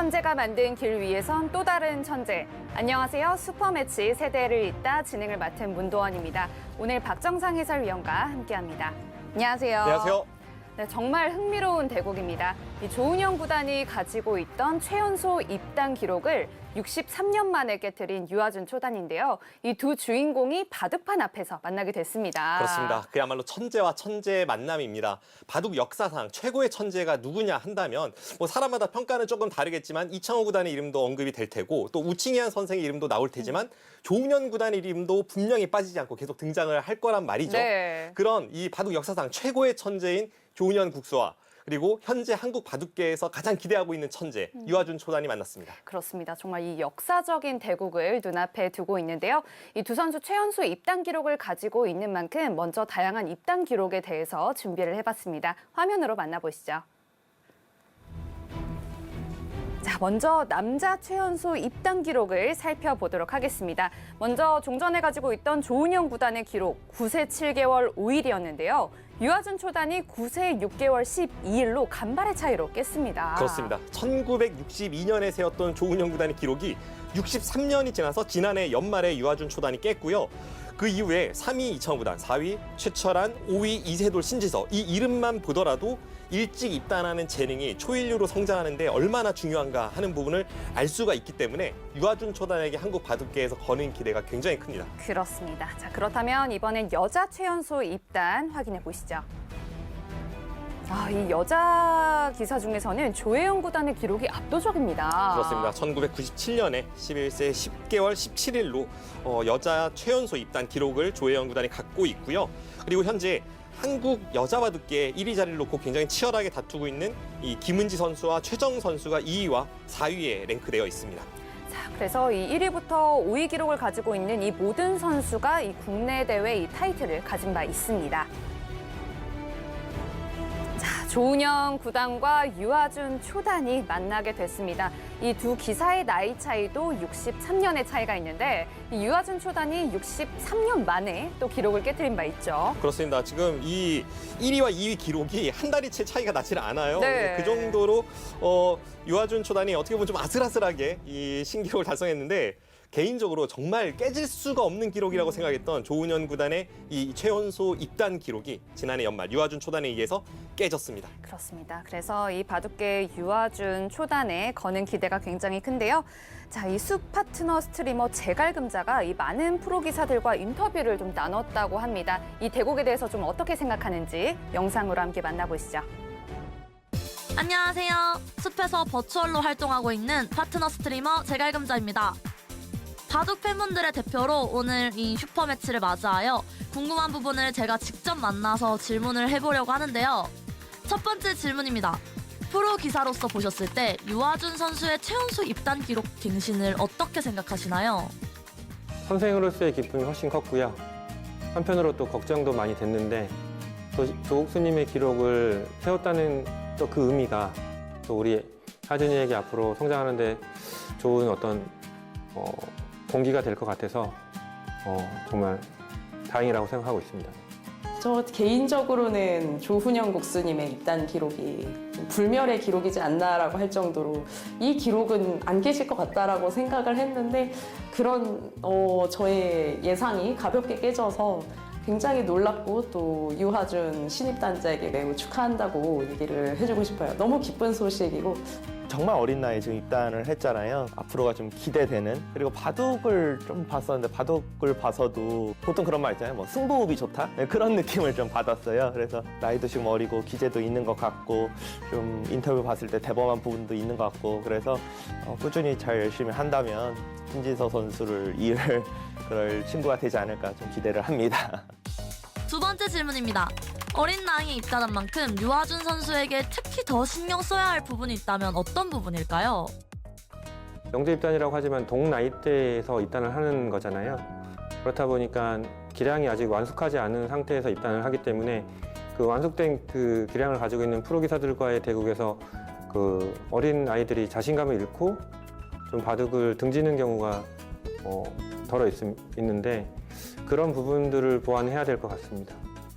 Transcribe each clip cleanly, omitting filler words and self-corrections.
천재가 만든 길 위에선 또 다른 천재. 안녕하세요. 슈퍼매치 세대를 잇다 진행을 맡은 문도원입니다. 오늘 박정상 해설위원과 함께합니다. 안녕하세요. 안녕하세요. 네, 정말 흥미로운 대국입니다. 이 조은영 구단이 가지고 있던 최연소 입단 기록을 63년 만에 깨트린 유아준 초단인데요. 이 두 주인공이 바둑판 앞에서 만나게 됐습니다. 그렇습니다. 그야말로 천재와 천재의 만남입니다. 바둑 역사상 최고의 천재가 누구냐 한다면 사람마다 평가는 조금 다르겠지만 이창호 구단의 이름도 언급이 될 테고 또 우칭희한 선생의 이름도 나올 테지만 조은현 구단의 이름도 분명히 빠지지 않고 계속 등장을 할 거란 말이죠. 네. 그런 이 바둑 역사상 최고의 천재인 조은현 국수와 그리고 현재 한국 바둑계에서 가장 기대하고 있는 천재 유아준 초단이 만났습니다. 그렇습니다. 정말 이 역사적인 대국을 눈앞에 두고 있는데요. 이 두 선수 최연소 입단 기록을 가지고 있는 만큼 먼저 다양한 입단 기록에 대해서 준비를 해봤습니다. 화면으로 만나보시죠. 자, 먼저 남자 최연소 입단 기록을 살펴보도록 하겠습니다. 먼저 종전에 가지고 있던 조은영 구단의 기록 9세 7개월 5일이었는데요. 유아준 초단이 9세 6개월 12일로 간발의 차이로 깼습니다. 그렇습니다. 1962년에 세웠던 조은영 구단의 기록이 63년이 지나서 지난해 연말에 유아준 초단이 깼고요. 그 이후에 3위 이창호 구단, 4위 최철한, 5위 이세돌 신지서 이 이름만 보더라도 일찍 입단하는 재능이 초일류로 성장하는 데 얼마나 중요한가 하는 부분을 알 수가 있기 때문에 유아준 초단에게 한국 바둑계에서 거는 기대가 굉장히 큽니다. 그렇습니다. 자, 그렇다면 이번엔 여자 최연소 입단 확인해 보시죠. 이 여자 기사 중에서는 조혜영 구단의 기록이 압도적입니다. 그렇습니다. 1997년에 11세 10개월 17일로 여자 최연소 입단 기록을 조혜영 구단이 갖고 있고요. 그리고 현재 한국 여자 바둑계 1위 자리를 놓고 굉장히 치열하게 다투고 있는 이 김은지 선수와 최정 선수가 2위와 4위에 랭크되어 있습니다. 자, 그래서 이 1위부터 5위 기록을 가지고 있는 이 모든 선수가 이 국내 대회 이 타이틀을 가진 바 있습니다. 조은영 구단과 유아준 초단이 만나게 됐습니다. 이 두 기사의 나이 차이도 63년의 차이가 있는데 이 유아준 초단이 63년 만에 또 기록을 깨트린 바 있죠. 그렇습니다. 지금 이 1위와 2위 기록이 한 달이 채 차이가 나질 않아요. 네. 그 정도로 유아준 초단이 어떻게 보면 좀 아슬아슬하게 이 신기록을 달성했는데 개인적으로 정말 깨질 수가 없는 기록이라고 생각했던 조은현 구단의 이 최연소 입단 기록이 지난해 연말 유아준 초단에 의해서 깨졌습니다. 그렇습니다. 그래서 이 바둑계 유아준 초단에 거는 기대가 굉장히 큰데요. 자, 이 숲 파트너 스트리머 제갈금자가 이 많은 프로 기사들과 인터뷰를 좀 나눴다고 합니다. 이 대국에 대해서 좀 어떻게 생각하는지 영상으로 함께 만나보시죠. 안녕하세요. 숲에서 버추얼로 활동하고 있는 파트너 스트리머 제갈금자입니다. 바둑 팬분들의 대표로 오늘 이 슈퍼매치를 맞이하여 궁금한 부분을 제가 직접 만나서 질문을 해보려고 하는데요. 첫 번째 질문입니다. 프로 기사로서 보셨을 때 유아준 선수의 최연소 입단 기록 갱신을 어떻게 생각하시나요? 선생으로서의 기쁨이 훨씬 컸고요. 한편으로 또 걱정도 많이 됐는데 또 조국수님의 기록을 세웠다는 또 그 의미가 또 우리 하준이에게 앞으로 성장하는데 좋은 어떤 동기가 될 것 같아서 정말 다행이라고 생각하고 있습니다. 저 개인적으로는 조훈영 국수님의 입단 기록이 불멸의 기록이지 않나라고 할 정도로 이 기록은 안 깨질 것 같다라고 생각을 했는데 그런 저의 예상이 가볍게 깨져서 굉장히 놀랍고 또 유아준 신입단자에게 매우 축하한다고 얘기를 해주고 싶어요. 너무 기쁜 소식이고 정말 어린 나이에 지금 입단을 했잖아요. 앞으로가 좀 기대되는. 그리고 바둑을 좀 봤었는데 바둑을 봐서도 보통 그런 말 있잖아요. 뭐 승부흡이 좋다? 네, 그런 느낌을 좀 받았어요. 그래서 나이도 지금 어리고 기재도 있는 것 같고 좀 인터뷰 봤을 때 대범한 부분도 있는 것 같고 그래서 꾸준히 잘 열심히 한다면 신지서 선수를 이을 그럴 친구가 되지 않을까 좀 기대를 합니다. 두 번째 질문입니다. 어린 나이에 입단한 만큼 유아준 선수에게 특히 더 신경 써야 할 부분이 있다면 어떤 부분일까요? 영재 입단이라고 하지만 동나이대에서 입단을 하는 거잖아요. 그렇다 보니까 기량이 아직 완숙하지 않은 상태에서 입단을 하기 때문에 그 완숙된 그 기량을 가지고 있는 프로 기사들과의 대국에서 그 어린 아이들이 자신감을 잃고 좀 바둑을 등지는 경우가 있는데 그런 부분들을 보완해야 될 것 같습니다.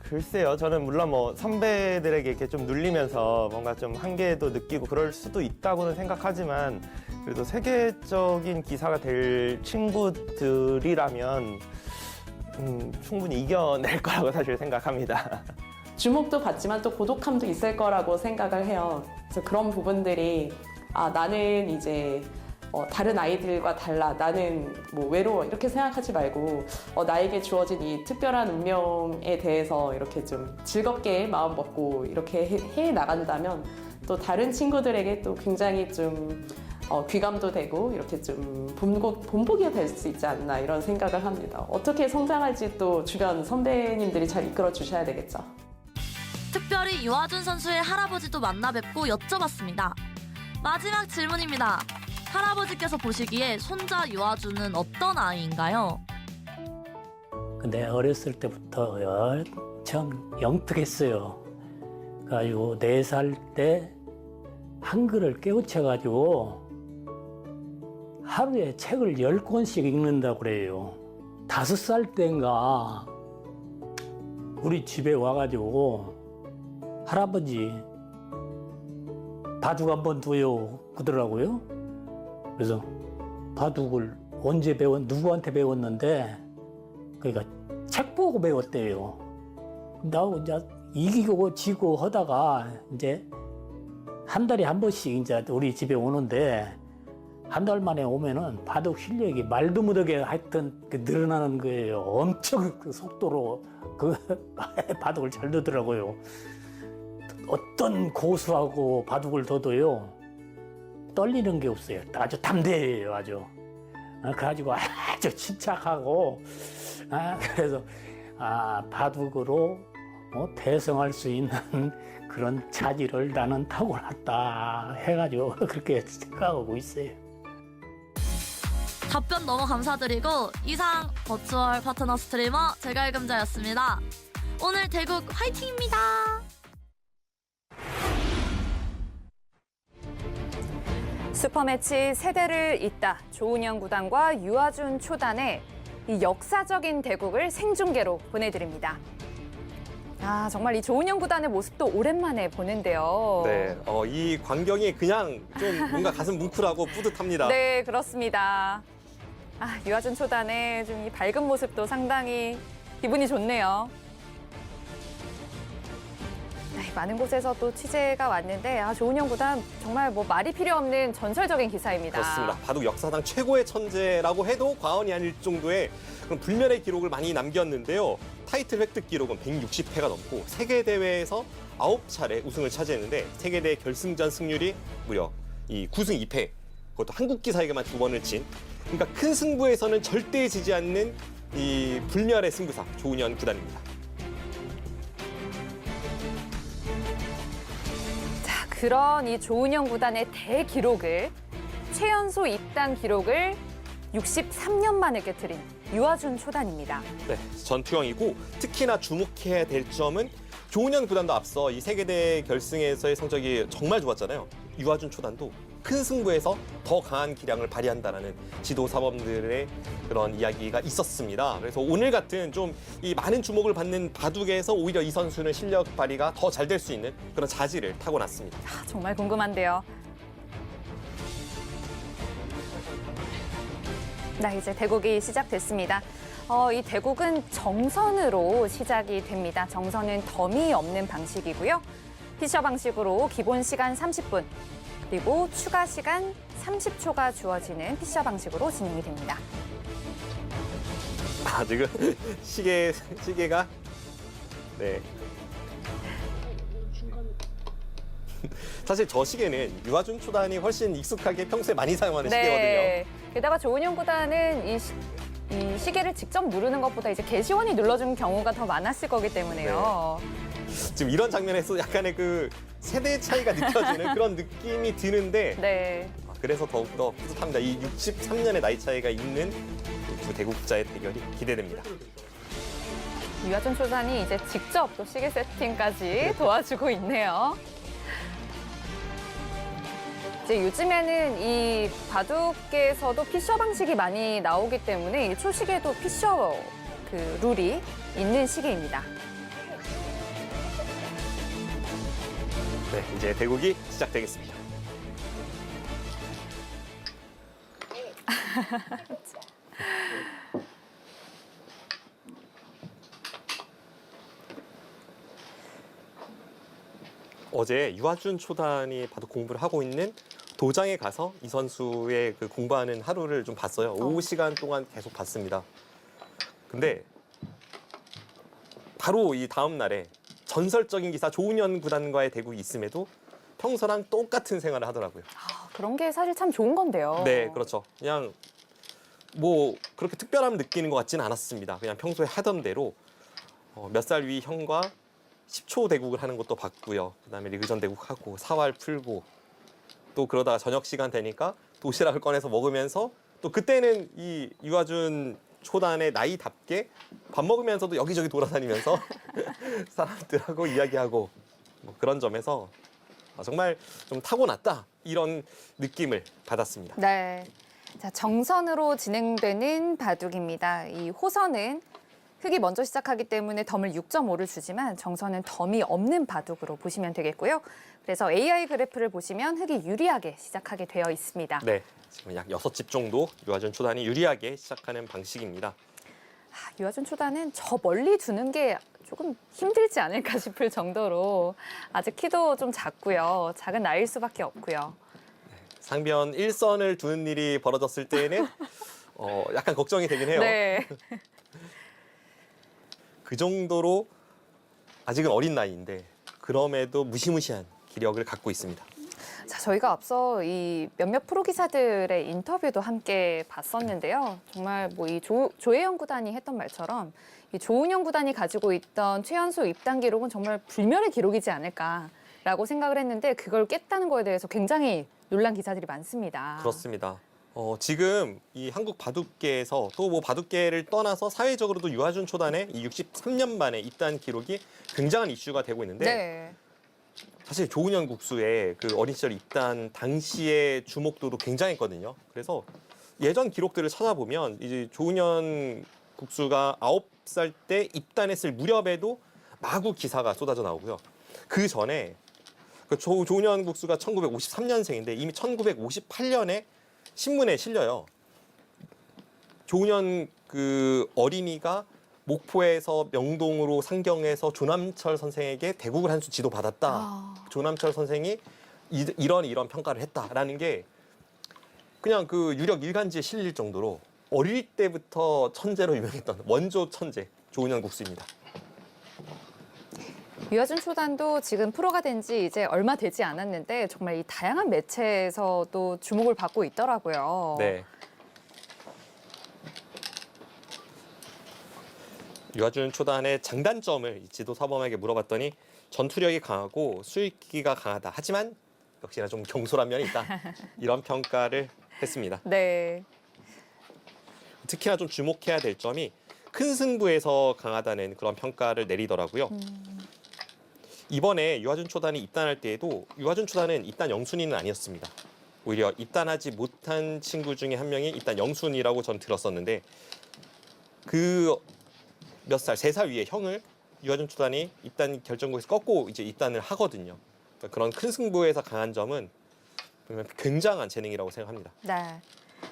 글쎄요. 저는 물론 뭐 선배들에게 이렇게 좀 눌리면서 뭔가 좀 한계도 느끼고 그럴 수도 있다고는 생각하지만 그래도 세계적인 기사가 될 친구들이라면 충분히 이겨낼 거라고 사실 생각합니다. 주목도 받지만 또 고독함도 있을 거라고 생각을 해요. 그래서 그런 부분들이 나는 이제 다른 아이들과 달라. 나는 뭐 외로워. 이렇게 생각하지 말고 나에게 주어진 이 특별한 운명에 대해서 이렇게 좀 즐겁게 마음 먹고 이렇게 해 나간다면 또 다른 친구들에게 또 굉장히 좀 귀감도 되고 이렇게 좀 본보기가 될 수 있지 않나 이런 생각을 합니다. 어떻게 성장할지 또 주변 선배님들이 잘 이끌어 주셔야 되겠죠. 특별히 유아준 선수의 할아버지도 만나 뵙고 여쭤봤습니다. 마지막 질문입니다. 할아버지께서 보시기에 손자 유아준은 어떤 아이인가요? 근데 어렸을 때부터 참 영특했어요. 그래가지고 4살 때 한글을 깨우쳐가지고 하루에 책을 10권씩 읽는다고 그래요. 5살 때인가 우리 집에 와가지고 할아버지 바둑 한번 둬요 그러더라고요. 그래서 바둑을 언제 누구한테 배웠는데 그러니까 책 보고 배웠대요. 나 이제 이기고 지고 하다가 이제 한 달에 한 번씩 이제 우리 집에 오는데 한 달 만에 오면은 바둑 실력이 말도 못하게 하여튼 늘어나는 거예요. 엄청 그 속도로 바둑을 잘 두더라고요. 어떤 고수하고 바둑을 둬도요 떨리는 게 없어요. 아주 담대해요, 아주. 그래가지고 아주 침착하고 그래서 바둑으로 대성할 수 있는 그런 자질을 나는 타고났다 해가지고 그렇게 생각하고 있어요. 답변 너무 감사드리고 이상 버추얼 파트너 스트리머 제갈금자였습니다. 오늘 대국 화이팅입니다. 슈퍼매치 세대를 잇다 조은영 구단과 유아준 초단의 이 역사적인 대국을 생중계로 보내드립니다. 정말 이 조은영 구단의 모습도 오랜만에 보는데요. 네, 이 광경이 그냥 좀 뭔가 가슴 뭉클하고 뿌듯합니다. 네, 그렇습니다. 유아준 초단의 좀 이 밝은 모습도 상당히 기분이 좋네요. 많은 곳에서 또 취재가 왔는데 조은영 구단 정말 뭐 말이 필요 없는 전설적인 기사입니다. 그렇습니다. 바둑 역사상 최고의 천재라고 해도 과언이 아닐 정도의 그런 불멸의 기록을 많이 남겼는데요. 타이틀 획득 기록은 160회가 넘고 세계대회에서 9차례 우승을 차지했는데 세계대회 결승전 승률이 무려 이 9승 2패. 그것도 한국 기사에게만 2번을 친. 그러니까 큰 승부에서는 절대 지지 않는 이 불멸의 승부사 조은영 구단입니다. 그런 이 조은영 구단의 대기록을 최연소 입단 기록을 63년 만에 깨트린 유아준 초단입니다. 네, 전투형이고 특히나 주목해야 될 점은 조은영 구단도 앞서 이 세계대회 결승에서의 성적이 정말 좋았잖아요. 유아준 초단도 큰 승부에서 더 강한 기량을 발휘한다는 지도 사범들의 그런 이야기가 있었습니다. 그래서 오늘 같은 좀 이 많은 주목을 받는 바둑에서 오히려 이 선수는 실력 발휘가 더 잘 될 수 있는 그런 자질을 타고났습니다. 정말 궁금한데요. 네, 이제 대국이 시작됐습니다. 이 대국은 정선으로 시작이 됩니다. 정선은 덤이 없는 방식이고요. 피셔 방식으로 기본 시간 30분, 그리고 추가 시간 30초가 주어지는 피셔 방식으로 진행이 됩니다. 지금 시계가 네. 사실 저 시계는 유아준 초단이 훨씬 익숙하게 평소에 많이 사용하는 시계거든요. 게다가 조은영 구단은 이 시계를 직접 누르는 것보다 이제 게시원이 눌러주는 경우가 더 많았을 거기 때문에요. 지금 이런 장면에서 약간의 그 세대 차이가 느껴지는 그런 느낌이 드는데 네. 그래서 더욱더 뿌듯합니다. 이 63년의 나이 차이가 있는 두 대국자의 대결이 기대됩니다. 유아준 초단이 이제 직접 또 시계 세팅까지 도와주고 있네요. 이제 요즘에는 이 바둑계에서도 피셔 방식이 많이 나오기 때문에 이 초시계도 피셔 그 룰이 있는 시계입니다. 네, 이제 대국이 시작되겠습니다. 어제 유아준 초단이 바둑 공부를 하고 있는 도장에 가서 이 선수의 그 공부하는 하루를 좀 봤어요. 오후 시간 동안 계속 봤습니다. 근데 바로 이 다음 날에 전설적인 기사 조은현 구단과의 대국이 있음에도 평소랑 똑같은 생활을 하더라고요. 아, 그런 게 사실 참 좋은 건데요. 네, 그렇죠. 그냥 뭐 그렇게 특별함을 느끼는 것 같지는 않았습니다. 그냥 평소에 하던 대로 몇 살 위 형과 10초 대국을 하는 것도 봤고요. 그다음에 리그전 대국하고 사활 풀고 또 그러다가 저녁 시간 되니까 도시락을 꺼내서 먹으면서 또 그때는 이 유아준 초단의 나이답게 밥 먹으면서도 여기저기 돌아다니면서 사람들하고 이야기하고 뭐 그런 점에서 정말 좀 타고났다 이런 느낌을 받았습니다. 네. 자, 정선으로 진행되는 바둑입니다. 이 호선은 흑이 먼저 시작하기 때문에 덤을 6.5를 주지만 정선은 덤이 없는 바둑으로 보시면 되겠고요. 그래서 AI 그래프를 보시면 흑이 유리하게 시작하게 되어 있습니다. 네, 지금 약 6집 정도 유아준 초단이 유리하게 시작하는 방식입니다. 유아준 초단은 저 멀리 두는 게 조금 힘들지 않을까 싶을 정도로 아직 키도 좀 작고요. 작은 나이일 수밖에 없고요. 상변 1선을 두는 일이 벌어졌을 때에는 약간 걱정이 되긴 해요. 네. 그 정도로 아직은 어린 나이인데 그럼에도 무시무시한 기력을 갖고 있습니다. 자, 저희가 앞서 이 몇몇 프로 기사들의 인터뷰도 함께 봤었는데요. 정말 뭐 이 조혜영 구단이 했던 말처럼 이 조은영 구단이 가지고 있던 최연소 입단 기록은 정말 불멸의 기록이지 않을까라고 생각을 했는데 그걸 깼다는 거에 대해서 굉장히 놀란 기사들이 많습니다. 그렇습니다. 지금 이 한국 바둑계에서 또 뭐 바둑계를 떠나서 사회적으로도 유아준 초단의 이 63년 만에 입단 기록이 굉장한 이슈가 되고 있는데 네. 사실 조은현 국수의 그 어린 시절 입단 당시의 주목도도 굉장했거든요. 그래서 예전 기록들을 찾아보면 이제 조은현 국수가 9살 때 입단했을 무렵에도 마구 기사가 쏟아져 나오고요. 그 전에 그 조은현 국수가 1953년생인데 이미 1958년에 신문에 실려요. 조은현 그 어린이가 목포에서 명동으로 상경해서 조남철 선생에게 대국을 한 수 지도받았다. 조남철 선생이 이런 평가를 했다라는 게 그냥 그 유력 일간지에 실릴 정도로 어릴 때부터 천재로 유명했던 원조 천재 조은현 국수입니다. 유아준 초단도 지금 프로가 된 지 이제 얼마 되지 않았는데 정말 이 다양한 매체에서도 주목을 받고 있더라고요. 네. 유아준 초단의 장단점을 지도 사범에게 물어봤더니 전투력이 강하고 수익기가 강하다. 하지만 역시나 좀 경솔한 면이 있다. 이런 평가를 했습니다. 네. 특히나 좀 주목해야 될 점이 큰 승부에서 강하다는 그런 평가를 내리더라고요. 이번에 유아준 초단이 입단할 때에도 유아준 초단은 입단 영순위는 아니었습니다. 오히려 입단하지 못한 친구 중에 한 명이 입단 영순위라고 전 들었었는데 그 몇 살, 3살 위에 형을 유아준 초단이 입단 결정국에서 꺾고 이제 입단을 하거든요. 그러니까 그런 큰 승부에서 강한 점은 굉장한 재능이라고 생각합니다. 네.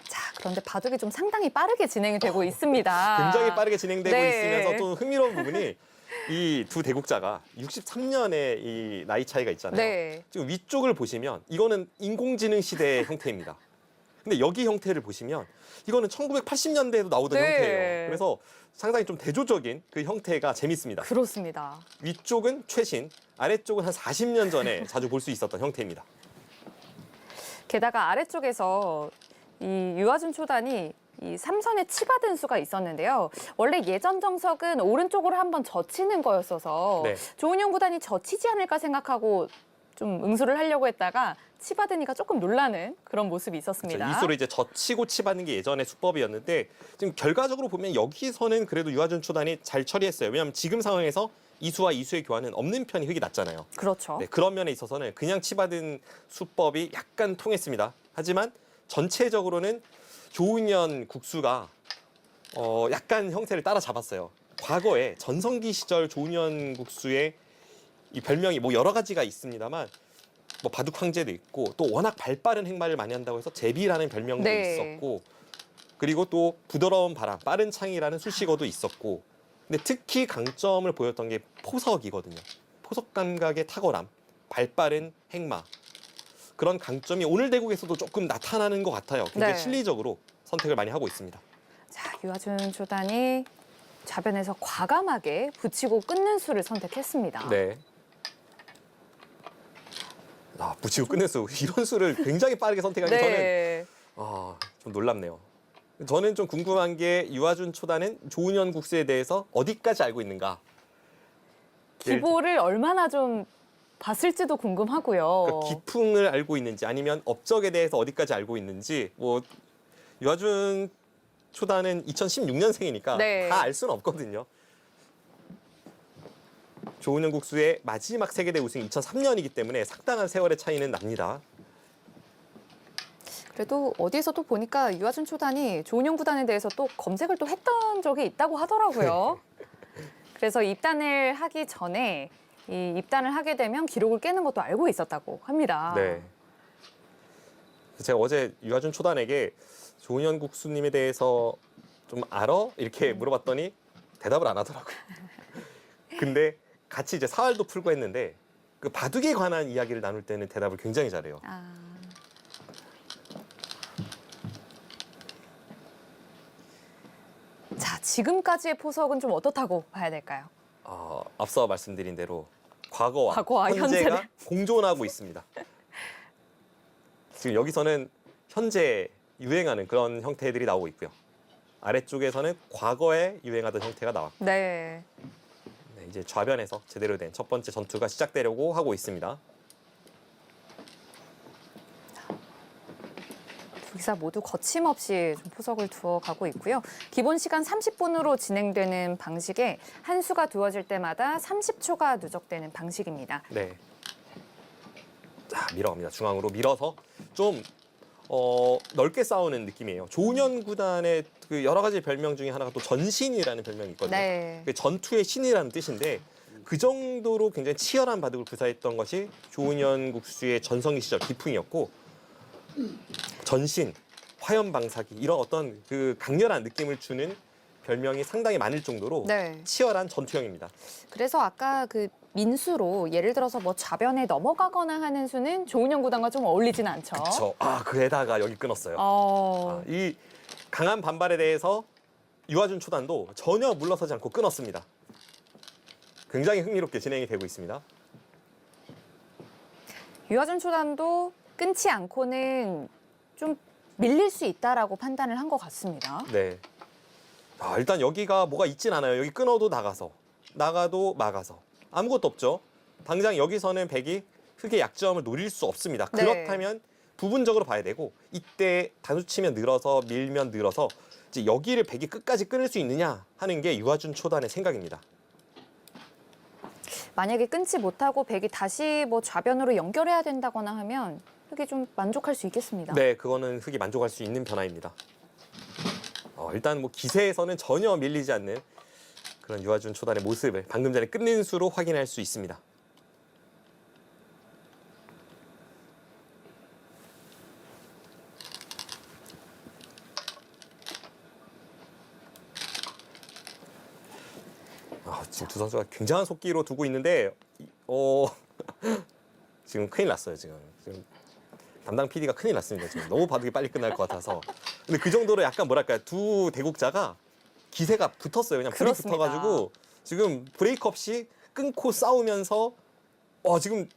자, 그런데 바둑이 좀 상당히 빠르게 진행이 되고 있습니다. 굉장히 빠르게 진행되고 네. 있으면서 또 흥미로운 부분이 이 두 대국자가 63년의 이 나이 차이가 있잖아요. 네. 지금 위쪽을 보시면 이거는 인공지능 시대의 형태입니다. 근데 여기 형태를 보시면 이거는 1980년대에도 나오던 네. 형태예요. 그래서 상당히 좀 대조적인 그 형태가 재밌습니다. 그렇습니다. 위쪽은 최신, 아래쪽은 한 40년 전에 자주 볼 수 있었던 형태입니다. 게다가 아래쪽에서 이 유아준 초단이 이 삼선에 치받은 수가 있었는데요. 원래 예전 정석은 오른쪽으로 한번 젖히는 거였어서 네. 조은영 구단이 젖히지 않을까 생각하고 좀 응수를 하려고 했다가 치받으니까 조금 놀라는 그런 모습이 있었습니다. 그렇죠. 이수로 이제 젖히고 치받는 게 예전의 수법이었는데 지금 결과적으로 보면 여기서는 그래도 유아준 초단이 잘 처리했어요. 왜냐하면 지금 상황에서 이수와 이수의 교환은 없는 편이 흑이 낫잖아요. 그렇죠. 네, 그런 면에 있어서는 그냥 치받은 수법이 약간 통했습니다. 하지만 전체적으로는 조은현 국수가 약간 형태를 따라잡았어요. 과거에 전성기 시절 조은현 국수의 이 별명이 뭐 여러 가지가 있습니다만 뭐 바둑 황제도 있고 또 워낙 발빠른 행마를 많이 한다고 해서 제비라는 별명도 네. 있었고 그리고 또 부드러운 바람, 빠른 창이라는 수식어도 있었고 근데 특히 강점을 보였던 게 포석이거든요. 포석 감각의 탁월함, 발빠른 행마 그런 강점이 오늘 대국에서도 조금 나타나는 것 같아요. 굉장히 네. 실리적으로 선택을 많이 하고 있습니다. 자, 유아준 초단이 좌변에서 과감하게 붙이고 끊는 수를 선택했습니다. 네. 붙이고 끝낸 수 이런 수를 굉장히 빠르게 선택하니 저는 네. 좀 놀랍네요. 저는 좀 궁금한 게 유아준 초단은 조은현 국수에 대해서 어디까지 알고 있는가? 기보를 얼마나 좀 봤을지도 궁금하고요. 그러니까 기풍을 알고 있는지 아니면 업적에 대해서 어디까지 알고 있는지 뭐 유아준 초단은 2016년생이니까 네. 다 알 수는 없거든요. 조은현 국수의 마지막 세계대 우승이 2003년이기 때문에 상당한 세월의 차이는 납니다. 그래도 어디에서 또 보니까 유아준 초단이 조은영 구단에 대해서 또 검색을 또 했던 적이 있다고 하더라고요. 그래서 입단을 하기 전에 이 입단을 하게 되면 기록을 깨는 것도 알고 있었다고 합니다. 네. 제가 어제 유아준 초단에게 조은현 국수님에 대해서 좀 알아? 이렇게 물어봤더니 대답을 안 하더라고요. 근데 같이 이제 사활도 풀고 했는데 그 바둑에 관한 이야기를 나눌 때는 대답을 굉장히 잘해요. 자, 지금까지의 포석은 좀 어떻다고 봐야 될까요? 앞서 말씀드린 대로 과거와 과거와 현재가 현재를. 공존하고 있습니다. 지금 여기서는 현재 유행하는 그런 형태들이 나오고 있고요. 아래쪽에서는 과거에 유행하던 형태가 나왔고 네. 네, 이제 좌변에서 제대로 된 첫 번째 전투가 시작되려고 하고 있습니다. 두 기사 모두 거침없이 좀 포석을 두어 가고 있고요. 기본 시간 30분으로 진행되는 방식에 한 수가 두어질 때마다 30초가 누적되는 방식입니다. 네. 자, 밀어갑니다. 중앙으로 밀어서 좀 넓게 싸우는 느낌이에요. 조은현 구단의 그 여러 가지 별명 중에 하나가 또 전신이라는 별명이 있거든요. 네. 그 전투의 신이라는 뜻인데 그 정도로 굉장히 치열한 바둑을 구사했던 것이 조은현 국수의 전성기 시절 기풍이었고 전신, 화염방사기 이런 어떤 그 강렬한 느낌을 주는 별명이 상당히 많을 정도로 네. 치열한 전투형입니다. 그래서 아까 그 민수로 예를 들어서 뭐 좌변에 넘어가거나 하는 수는 조은영 구단과 좀 어울리진 않죠. 그렇죠. 그에다가 여기 끊었어요. 이 강한 반발에 대해서 유아준 초단도 전혀 물러서지 않고 끊었습니다. 굉장히 흥미롭게 진행이 되고 있습니다. 유아준 초단도 끊지 않고는 좀 밀릴 수 있다라고 판단을 한 것 같습니다. 네. 일단 여기가 뭐가 있진 않아요. 여기 끊어도 나가도 막아서 아무것도 없죠. 당장 여기서는 백이 흑의 약점을 노릴 수 없습니다. 네. 그렇다면 부분적으로 봐야 되고 이때 단수치면 늘어서 밀면 늘어서 이제 여기를 백이 끝까지 끊을 수 있느냐 하는 게 유아준 초단의 생각입니다. 만약에 끊지 못하고 백이 다시 뭐 좌변으로 연결해야 된다거나 하면 흑이 좀 만족할 수 있겠습니다. 네, 그거는 흑이 만족할 수 있는 변화입니다. 일단 뭐 기세에서는 전혀 밀리지 않는 그런 유아준 초단의 모습을 방금 전에 끊는 수로 확인할 수 있습니다. 지금 두 선수가 굉장한 속기로 두고 있는데 지금 큰일 났어요. 지금 담당 PD가 큰일 났습니다. 지금 너무 바둑이 빨리 끝날 것 같아서. 근데 그 정도로 약간 뭐랄까요, 두 대국자가 기세가 붙었어요. 그냥 불이 그렇습니다. 붙어가지고 지금 브레이크 없이 끊고 싸우면서 지금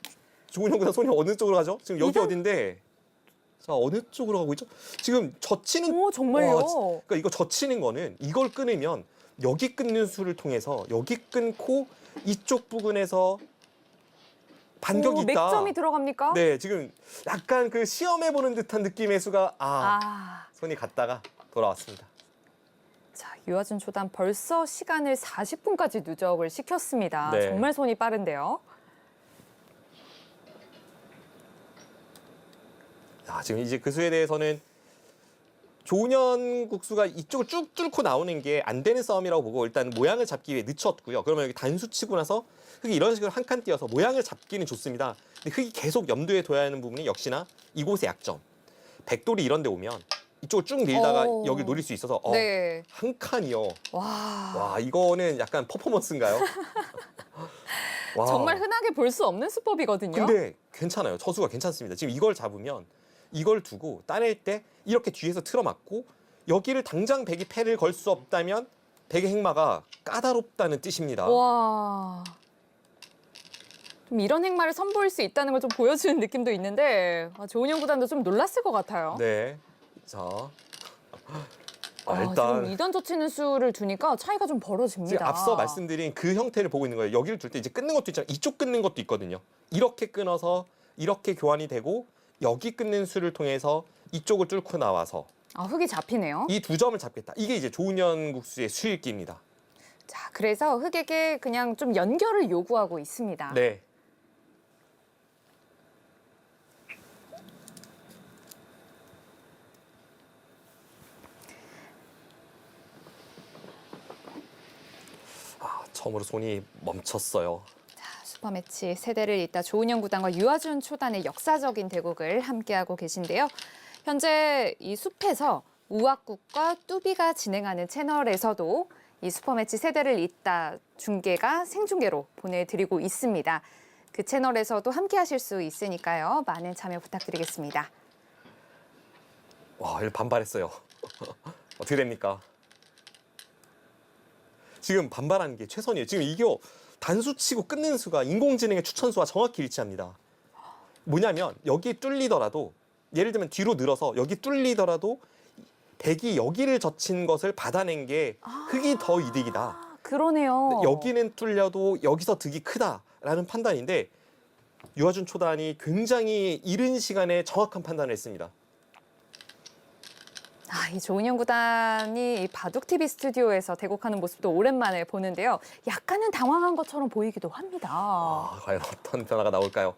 조은영 구단 손이 어느 쪽으로 가죠? 지금 여기 이단- 어딘데? 자, 어느 쪽으로 가고 있죠? 지금 젖히는 오, 정말요? 그러니까 이거 젖히는 거는 이걸 끊으면 여기 끊는 수를 통해서 여기 끊고 이쪽 부근에서 반격이 있다. 맥점이 들어갑니까? 네, 지금 약간 그 시험해보는 듯한 느낌의 수가 손이 갔다가 돌아왔습니다. 자, 유아준 초단 벌써 시간을 40분까지 누적을 시켰습니다. 네. 정말 손이 빠른데요. 지금 이제 그 수에 대해서는 조은현 국수가 이쪽을 쭉 뚫고 나오는 게 안 되는 싸움이라고 보고 일단 모양을 잡기 위해 늦췄고요. 그러면 여기 단수 치고 나서 흙이 이런 식으로 한 칸 띄어서 모양을 잡기는 좋습니다. 근데 흙이 계속 염두에 둬야 하는 부분이 역시나 이곳의 약점. 백돌이 이런 데 오면 이쪽을 쭉 밀다가 오. 여기 노릴 수 있어서 네. 한 칸이요. 와. 와, 이거는 약간 퍼포먼스인가요? 와. 정말 흔하게 볼 수 없는 수법이거든요. 근데 괜찮아요. 저수가 괜찮습니다. 지금 이걸 잡으면 이걸 두고 따낼 때 이렇게 뒤에서 틀어맞고 여기를 당장 백이 패를 걸 수 없다면 백의 행마가 까다롭다는 뜻입니다. 와. 좀 이런 행마를 선보일 수 있다는 걸 좀 보여주는 느낌도 있는데 조은영 구단도 좀 놀랐을 것 같아요. 네. 자. 지금 일단 2단 젖히는 수를 두니까 차이가 좀 벌어집니다. 지금 앞서 말씀드린 그 형태를 보고 있는 거예요. 여기를 둘 때 이제 끊는 것도 있잖아요. 이쪽 끊는 것도 있거든요. 이렇게 끊어서 이렇게 교환이 되고 여기 끊는 수를 통해서 이쪽을 뚫고 나와서 흙이 잡히네요. 이 두 점을 잡겠다. 이게 이제 조은현 국수의 수일기입니다. 자, 그래서 흙에게 그냥 좀 연결을 요구하고 있습니다. 네. 처음으로 손이 멈췄어요. 슈퍼매치 세대를 잇다 조은영 구단과 유아준 초단의 역사적인 대국을 함께하고 계신데요. 현재 이 숲에서 우악국과 뚜비가 진행하는 채널에서도 이 슈퍼매치 세대를 잇다 중계가 생중계로 보내드리고 있습니다. 그 채널에서도 함께하실 수 있으니까요. 많은 참여 부탁드리겠습니다. 와, 이거 반발했어요. 어떻게 됩니까? 지금 반발하는 게 최선이에요. 지금 이게 단수 치고 끊는 수가 인공지능의 추천수와 정확히 일치합니다. 뭐냐면 여기 뚫리더라도 예를 들면 뒤로 늘어서 여기 뚫리더라도 백이 여기를 젖힌 것을 받아낸 게 흙이 더 이득이다. 그러네요. 여기는 뚫려도 여기서 득이 크다라는 판단인데 유아준 초단이 굉장히 이른 시간에 정확한 판단을 했습니다. 이 조은영 구단이 이 바둑TV 스튜디오에서 대국하는 모습도 오랜만에 보는데요. 약간은 당황한 것처럼 보이기도 합니다. 과연 어떤 변화가 나올까요?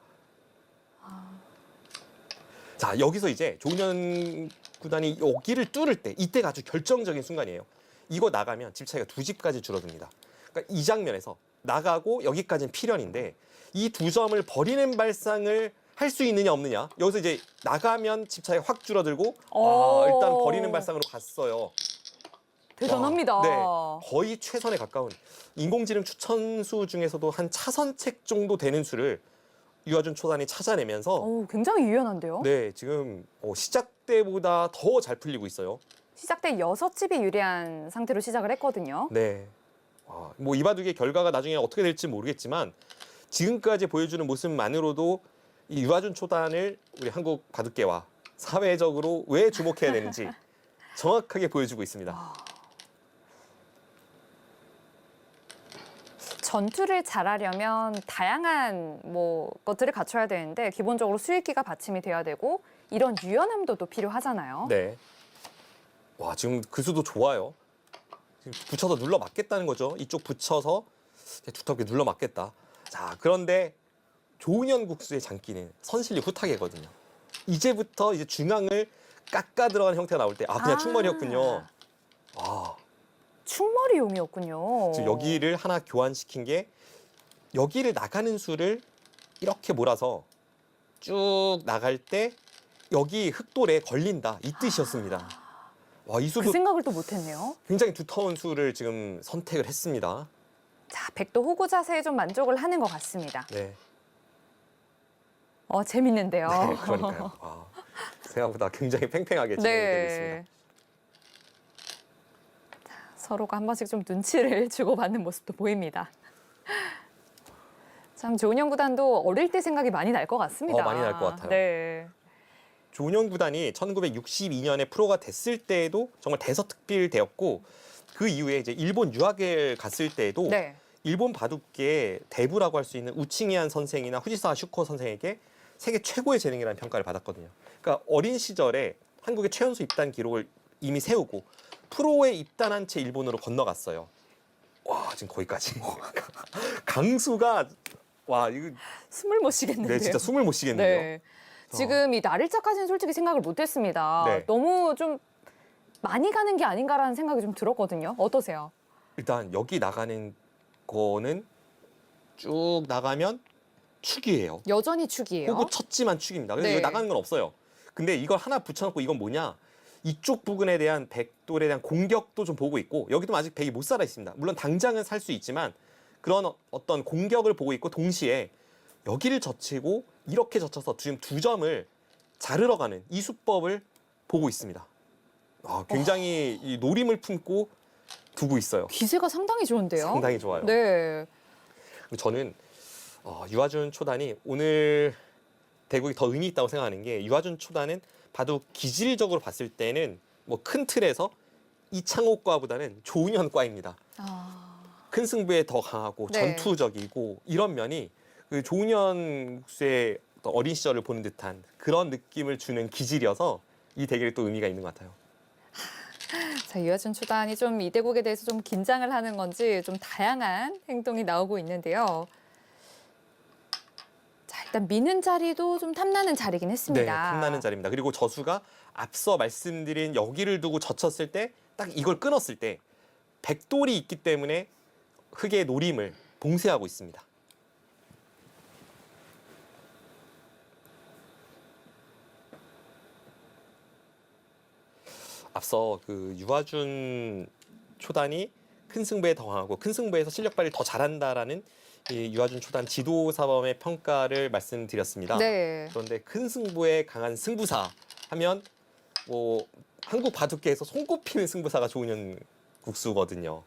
자, 여기서 이제 조은현 구단이 여기를 뚫을 때 이때가 아주 결정적인 순간이에요. 이거 나가면 집 차이가 2집까지 줄어듭니다. 그러니까 이 장면에서 나가고 여기까지는 필연인데 이 두 점을 버리는 발상을 할 수 있느냐 없느냐. 여기서 이제 나가면 집 차이가 확 줄어들고 일단 버리는 발상으로 갔어요. 대단합니다. 네, 거의 최선에 가까운 인공지능 추천수 중에서도 한 차선책 정도 되는 수를 유아준 초단이 찾아내면서 굉장히 유연한데요. 네, 지금 시작 때보다 더 잘 풀리고 있어요. 시작 때 6집이 유리한 상태로 시작을 했거든요. 네. 뭐 이 바둑의 결과가 나중에 어떻게 될지 모르겠지만 지금까지 보여주는 모습만으로도 이 유아준 초단을 우리 한국 바둑계와 사회적으로 왜 주목해야 되는지 정확하게 보여주고 있습니다. 전투를 잘하려면 다양한 것들을 갖춰야 되는데 기본적으로 수익기가 받침이 돼야 되고 이런 유연함도 또 필요하잖아요. 네. 와, 지금 그 수도 좋아요. 지금 붙여서 눌러 맞겠다는 거죠. 이쪽 붙여서 두텁게 눌러 맞겠다. 자, 그런데 조은현 국수의 장기는 선실리 후타게거든요. 이제부터 이제 중앙을 깎아 들어가는 형태가 나올 때 그냥 충머리였군요. 충머리용이었군요. 지금 여기를 하나 교환시킨 게 여기를 나가는 수를 이렇게 몰아서 쭉 나갈 때 여기 흙돌에 걸린다 이 뜻이었습니다. 와, 이 수도 그 생각을 또 못했네요. 굉장히 두터운 수를 지금 선택을 했습니다. 자, 백도 호구 자세에 좀 만족을 하는 것 같습니다. 네. 재밌는데요. 네, 그러니까요. 생각보다 굉장히 팽팽하게 진행되고 있습니다. 자, 서로가 한 번씩 좀 눈치를 주고받는 모습도 보입니다. 참 조은영 구단도 어릴 때 생각이 많이 날 것 같습니다. 많이 날 것 같아요. 네. 조은영 구단이 1962년에 프로가 됐을 때에도 정말 대서특필되었고 그 이후에 이제 일본 유학을 갔을 때에도 네. 일본 바둑계의 대부라고 할 수 있는 우칭이한 선생이나 후지사 슈코 선생에게 세계 최고의 재능이라는 평가를 받았거든요. 그러니까 어린 시절에 한국의 최연소 입단 기록을 이미 세우고 프로에 입단한 채 일본으로 건너갔어요. 와, 지금 거기까지. 강수가 이거 숨을 못 쉬겠는데요. 네, 진짜 숨을 못 쉬겠는데요. 네. 지금 이 날일자까지는 솔직히 생각을 못했습니다. 네. 너무 좀 많이 가는 게 아닌가라는 생각이 좀 들었거든요. 어떠세요? 일단 여기 나가는 거는 쭉 나가면 축이에요. 여전히 축이에요. 호구 쳤지만 축입니다. 그래서 네. 이거 나가는 건 없어요. 근데 이걸 하나 붙여놓고 이건 뭐냐? 이쪽 부근에 대한 백돌에 대한 공격도 좀 보고 있고 여기도 아직 백이 못 살아 있습니다. 물론 당장은 살 수 있지만 그런 어떤 공격을 보고 있고 동시에 여기를 젖히고 이렇게 젖혀서 지금 2점을 자르러 가는 이 수법을 보고 있습니다. 굉장히 이 노림을 품고 두고 있어요. 기세가 상당히 좋은데요. 상당히 좋아요. 네. 저는 유아준 초단이 오늘 대국이 더 의미 있다고 생각하는 게 유아준 초단은 바둑 기질적으로 봤을 때는 뭐 큰 틀에서 이창호과보다는 조은현과입니다. 큰 승부에 더 강하고 네. 전투적이고 이런 면이 그 조은현 국수의 어린 시절을 보는 듯한 그런 느낌을 주는 기질이어서 이 대결이 또 의미가 있는 것 같아요. 자, 유아준 초단이 좀 이 대국에 대해서 좀 긴장을 하는 건지 좀 다양한 행동이 나오고 있는데요. 자, 일단 미는 자리도 좀 탐나는 자리긴 네, 했습니다. 탐나는 자리입니다. 그리고 저수가 앞서 말씀드린 여기를 두고 젖혔을 때 딱 이걸 끊었을 때 백돌이 있기 때문에 흑의 노림을 봉쇄하고 있습니다. 앞서 그 유아준 초단이 큰 승부에 더 강하고 큰 승부에서 실력 발휘를 더 잘한다라는 이 유아준 초단 지도사범의 평가를 말씀드렸습니다. 네. 그런데 큰 승부에 강한 승부사 하면 뭐 한국 바둑계에서 손꼽히는 승부사가 조은현 국수거든요.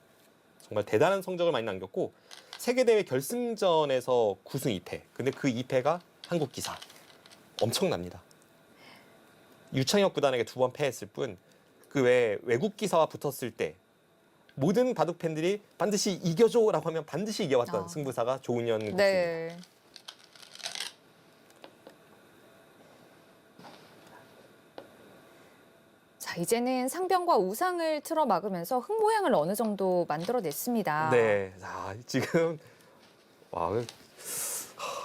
정말 대단한 성적을 많이 남겼고 세계대회 결승전에서 9승 2패. 근데 그 2패가 한국 기사. 엄청납니다. 유창혁 구단에게 2번 패했을 뿐 그 외에 외국 기사와 붙었을 때 모든 바둑 팬들이 반드시 이겨줘라고 하면 반드시 이겨왔던 승부사가 조은현 국수입니다. 네. 자, 이제는 상병과 우상을 틀어 막으면서 흙 모양을 어느 정도 만들어냈습니다. 네, 자, 지금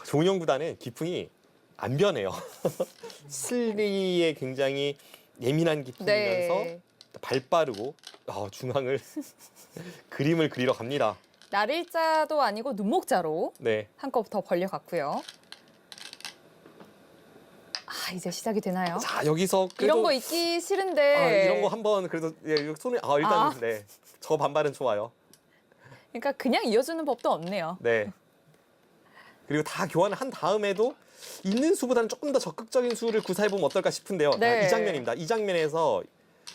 조은현 구단은 기풍이 안 변해요. 슬리에 굉장히 예민한 기풍이면서 네. 발 빠르고 중앙을 그림을 그리러 갑니다. 날일자도 아니고 눈목자로 네, 한껏 더 벌려갔고요. 이제 시작이 되나요? 자 여기서 그래도 이런 거 있기 싫은데. 이런 거 한번 그래도 손에 일단 네, 저 반발은 좋아요. 그러니까 그냥 이어주는 법도 없네요. 네. 그리고 다 교환을 한 다음에도 있는 수보다는 조금 더 적극적인 수를 구사해보면 어떨까 싶은데요. 네. 이 장면입니다. 이 장면에서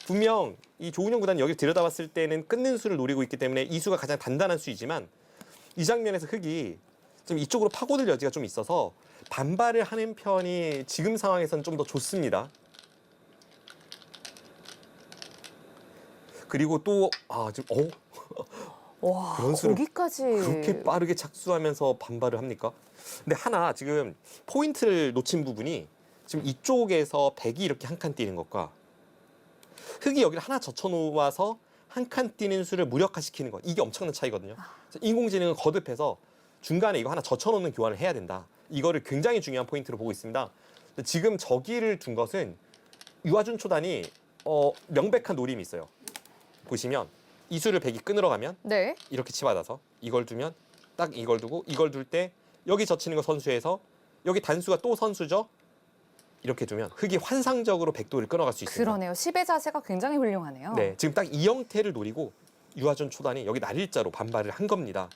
분명 이 조은현 구단이 여기 들여다봤을 때는 끊는 수를 노리고 있기 때문에 이 수가 가장 단단한 수이지만 이 장면에서 흙이 좀 이쪽으로 파고들 여지가 좀 있어서 반발을 하는 편이 지금 상황에서는 좀 더 좋습니다. 그리고 또 지금 와, 그런 수를 거기까지. 그렇게 빠르게 착수하면서 반발을 합니까? 근데 하나 지금 포인트를 놓친 부분이 지금 이쪽에서 백이 이렇게 한 칸 뛰는 것과 흙이 여기를 하나 젖혀놓아서 한 칸 뛰는 수를 무력화시키는 것 이게 엄청난 차이거든요. 인공지능은 거듭해서 중간에 이거 하나 젖혀놓는 교환을 해야 된다. 이거를 굉장히 중요한 포인트로 보고 있습니다. 근데 지금 저기를 둔 것은 유아준 초단이 명백한 노림이 있어요. 보시면 이 수를 백이 끊으러 가면 네. 이렇게 치받아서 이걸 두면 딱 이걸 두고 이걸 둘 때 여기 젖히는 거 선수에서 여기 단수가 또 선수죠. 이렇게 두면 흙이 환상적으로 백도를 끊어갈 수 있습니다. 그러네요. 10의 자세가 굉장히 훌륭하네요. 네, 지금 딱 이 형태를 노리고 유아준 초단이 여기 날일자로 반발을 한 겁니다.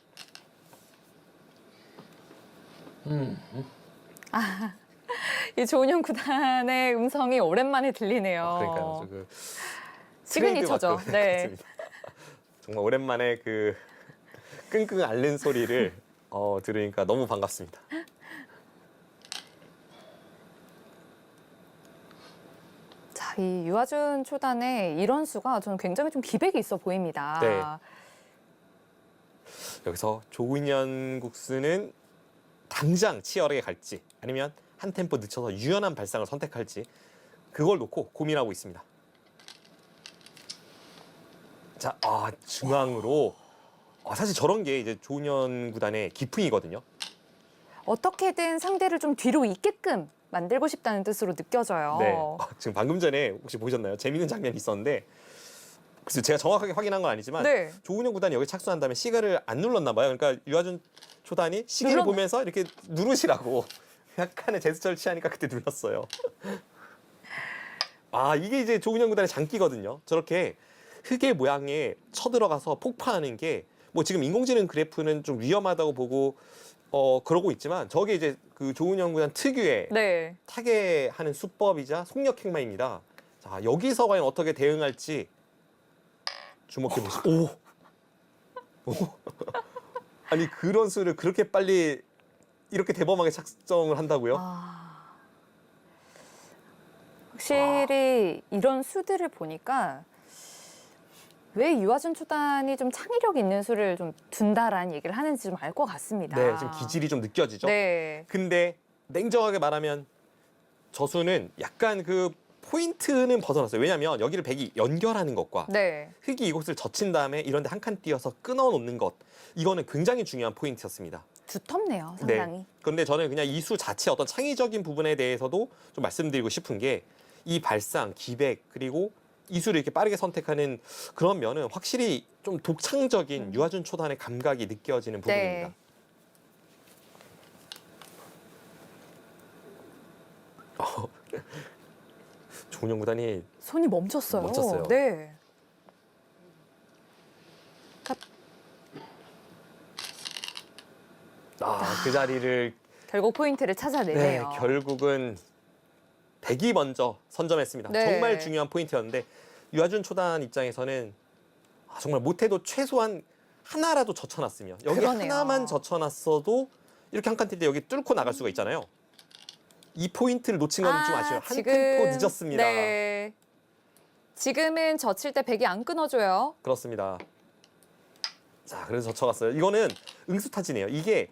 이 조은현 구단의 음성이 오랜만에 들리네요. 그러니까요. 그 시그니처죠. 트레이드마크 네. 같습니다. 정말 오랜만에 그 끙끙 앓는 소리를 들으니까 너무 반갑습니다. 자, 이 유아준 초단의 이런 수가 저는 굉장히 좀 기백이 있어 보입니다. 네. 여기서 조은현 국수는 당장 치열하게 갈지 아니면 한 템포 늦춰서 유연한 발상을 선택할지 그걸 놓고 고민하고 있습니다. 자, 중앙으로 사실 저런 게 이제 조은현 구단의 기풍이거든요. 어떻게든 상대를 좀 뒤로 있게끔 만들고 싶다는 뜻으로 느껴져요. 네. 지금 방금 전에 혹시 보셨나요? 재밌는 장면이 있었는데 글쎄요, 제가 정확하게 확인한 건 아니지만 네. 조은영 구단이 여기 착수한 다음에 시계를 안 눌렀나 봐요. 그러니까 유아준 초단이 시계를 눌렀네. 보면서 이렇게 누르시라고 약간의 제스처를 취하니까 그때 눌렀어요. 아, 이게 이제 조은영 구단의 장기거든요. 저렇게 흙의 모양에 쳐들어가서 폭파하는 게 뭐 지금 인공지능 그래프는 좀 위험하다고 보고 그러고 있지만 저게 이제 그 조은영 구단 특유의 네. 타개하는 수법이자 속력 행마입니다. 자, 여기서 과연 어떻게 대응할지 주목해 보시죠. 오. 아니 그런 수를 그렇게 빨리 이렇게 대범하게 작정을 한다고요? 아, 확실히 이런 수들을 보니까 왜 유아준 초단이 좀 창의력 있는 수를 좀 둔다라는 얘기를 하는지 좀 알 것 같습니다. 네, 지금 기질이 좀 느껴지죠. 네. 근데 냉정하게 말하면 저 수는 약간 그 포인트는 벗어났어요. 왜냐하면 여기를 백이 연결하는 것과 네. 흙이 이곳을 젖힌 다음에 이런 데 한 칸 띄어서 끊어 놓는 것, 이거는 굉장히 중요한 포인트였습니다. 두텁네요, 상당히. 네. 그런데 저는 그냥 이 수 자체 어떤 창의적인 부분에 대해서도 좀 말씀드리고 싶은 게 이 발상, 기백, 그리고 이 수를 이렇게 빠르게 선택하는 그런 면은 확실히 좀 독창적인 유아준 초단의 감각이 느껴지는 부분입니다. 네. 조은영 구단이 손이 멈췄어요. 멈췄어요. 네. 그 자리를 결국 포인트를 네, 찾아내네요. 결국은 백이 먼저 선점했습니다. 네. 정말 중요한 포인트였는데 유아준 초단 입장에서는 정말 못해도 최소한 하나라도 젖혀놨으면 여기 그러네요. 하나만 젖혀놨어도 이렇게 한 칸 뛸 때 여기 뚫고 나갈 수가 있잖아요. 이 포인트를 놓친 건 좀 아쉬워요. 한 템포 늦었습니다. 네. 지금은 젖힐 때 백이 안 끊어줘요. 그렇습니다. 자, 그래서 젖혀갔어요. 이거는 응수타진이에요. 이게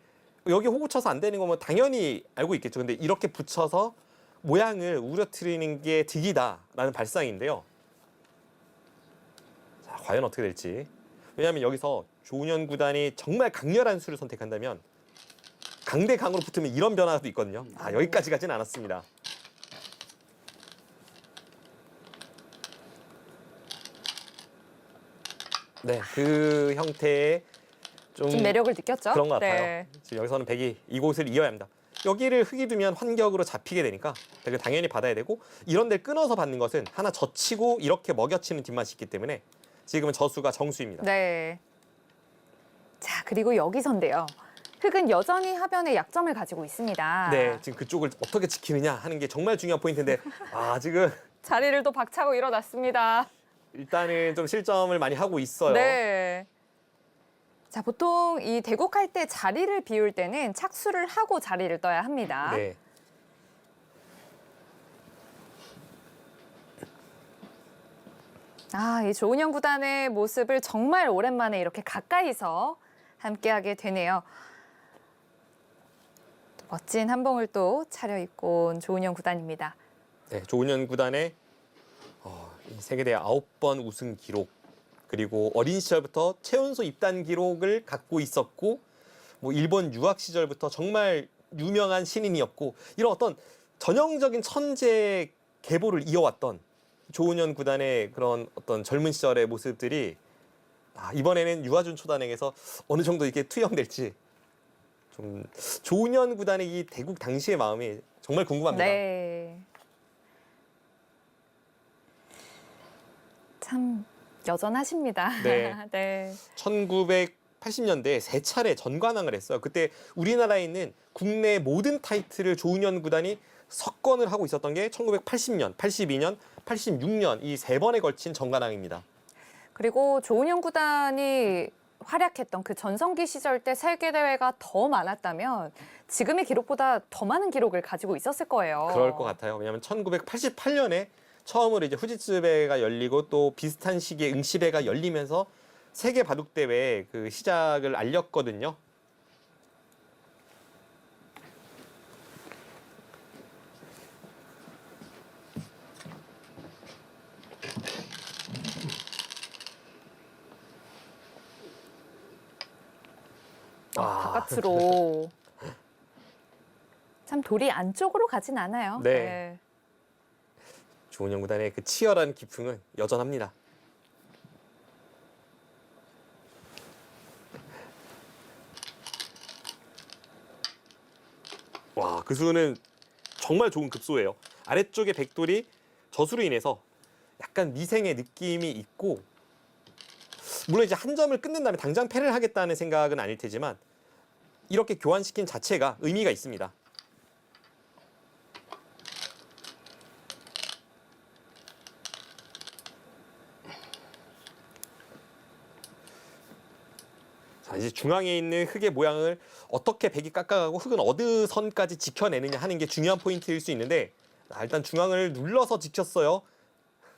여기 호구 쳐서 안 되는 거면 당연히 알고 있겠죠. 근데 이렇게 붙여서 모양을 우려뜨리는 게 득이다라는 발상인데요. 자, 과연 어떻게 될지. 왜냐하면 여기서 조은현 구단이 정말 강렬한 수를 선택한다면 강대 강으로 붙으면 이런 변화도 있거든요. 여기까지 가진 않았습니다. 네, 그 형태의 좀 매력을 느꼈죠? 그런 것 같아요. 네. 지금 여기서는 백이 이곳을 이어야 합니다. 여기를 흙이 두면 환격으로 잡히게 되니까 백을 당연히 받아야 되고 이런 데를 끊어서 받는 것은 하나 젖히고 이렇게 먹여치는 뒷맛이 있기 때문에 지금은 저수가 정수입니다. 네. 자, 그리고 여기선데요. 흙은 여전히 하변에 약점을 가지고 있습니다. 네, 지금 그쪽을 어떻게 지키느냐 하는 게 정말 중요한 포인트인데 지금 자리를 또 박차고 일어났습니다. 일단은 좀 실점을 많이 하고 있어요. 네. 자, 보통 이 대국할 때 자리를 비울 때는 착수를 하고 자리를 떠야 합니다. 네. 이 조은영 구단의 모습을 정말 오랜만에 이렇게 가까이서 함께하게 되네요. 또 멋진 한봉을 또 차려입고 온 조은영 구단입니다. 네, 조은현 구단의 이 세계대회 9번 우승 기록 그리고 어린 시절부터 최연소 입단 기록을 갖고 있었고 뭐 일본 유학 시절부터 정말 유명한 신인이었고 이런 어떤 전형적인 천재 계보를 이어왔던 조은현 구단의 그런 어떤 젊은 시절의 모습들이 이번에는 유아준 초단에게서 어느 정도 이렇게 투영될지 좀 조은현 구단의 이 대국 당시의 마음이 정말 궁금합니다. 네. 참 여전하십니다. 네. 네. 1980년대에 세 차례 전관왕을 했어요. 그때 우리나라에 있는 국내 모든 타이틀을 조은현 구단이 석권을 하고 있었던 게 1980년, 82년, 86년 이 세 번에 걸친 전관왕입니다. 그리고 조은영 구단이 활약했던 그 전성기 시절 때 세계 대회가 더 많았다면 지금의 기록보다 더 많은 기록을 가지고 있었을 거예요. 그럴 것 같아요. 왜냐하면 1988년에 처음으로 이제 후지츠배가 열리고 또 비슷한 시기에 응시배가 열리면서 세계 바둑 대회 그 시작을 알렸거든요. 바깥으로. 참 돌이 안쪽으로 가진 않아요. 네. 조은영 구단의 그 치열한 기풍은 여전합니다. 와, 그 수는 정말 좋은 급소예요. 아래쪽에 백돌이 젖으로 인해서 약간 미생의 느낌이 있고, 물론 이제 한 점을 끊는 다음에 당장 패를 하겠다는 생각은 아닐 테지만 이렇게 교환시킨 자체가 의미가 있습니다. 자, 이제 중앙에 있는 흙의 모양을 어떻게 백이 깎아가고 흙은 어느 선까지 지켜내느냐 하는 게 중요한 포인트일 수 있는데, 일단 중앙을 눌러서 지켰어요.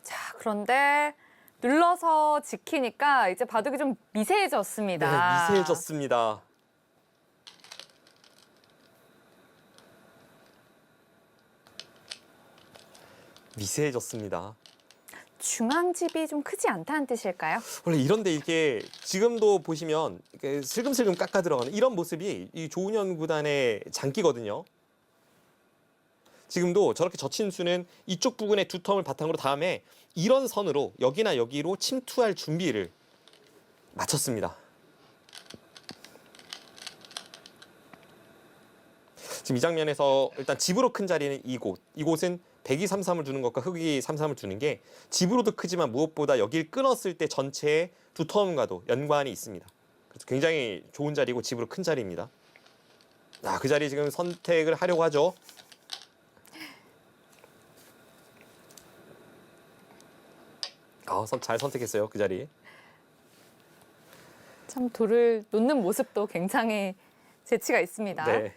자, 그런데 눌러서 지키니까 이제 바둑이 좀 미세해졌습니다. 네, 미세해졌습니다. 미세해졌습니다. 중앙집이 좀 크지 않다는 뜻일까요? 원래 이런데 이게 지금도 보시면 이렇게 슬금슬금 깎아 들어가는 이런 모습이 이 조은현 구단의 장기거든요. 지금도 저렇게 젖힌 수는 이쪽 부근의 두 텀을 바탕으로 다음에 이런 선으로 여기나 여기로 침투할 준비를 마쳤습니다. 지금 이 장면에서 일단 집으로 큰 자리는 이곳. 이곳은 백이 3-3을 두는 것과 흑이 3-3을 두는 게 집으로도 크지만 무엇보다 여길 끊었을 때 전체의 두 텀과도 연관이 있습니다. 그래서 굉장히 좋은 자리고 집으로 큰 자리입니다. 그 자리 지금 선택을 하려고 하죠. 잘 선택했어요, 그 자리. 참 돌을 놓는 모습도 굉장히 재치가 있습니다. 네.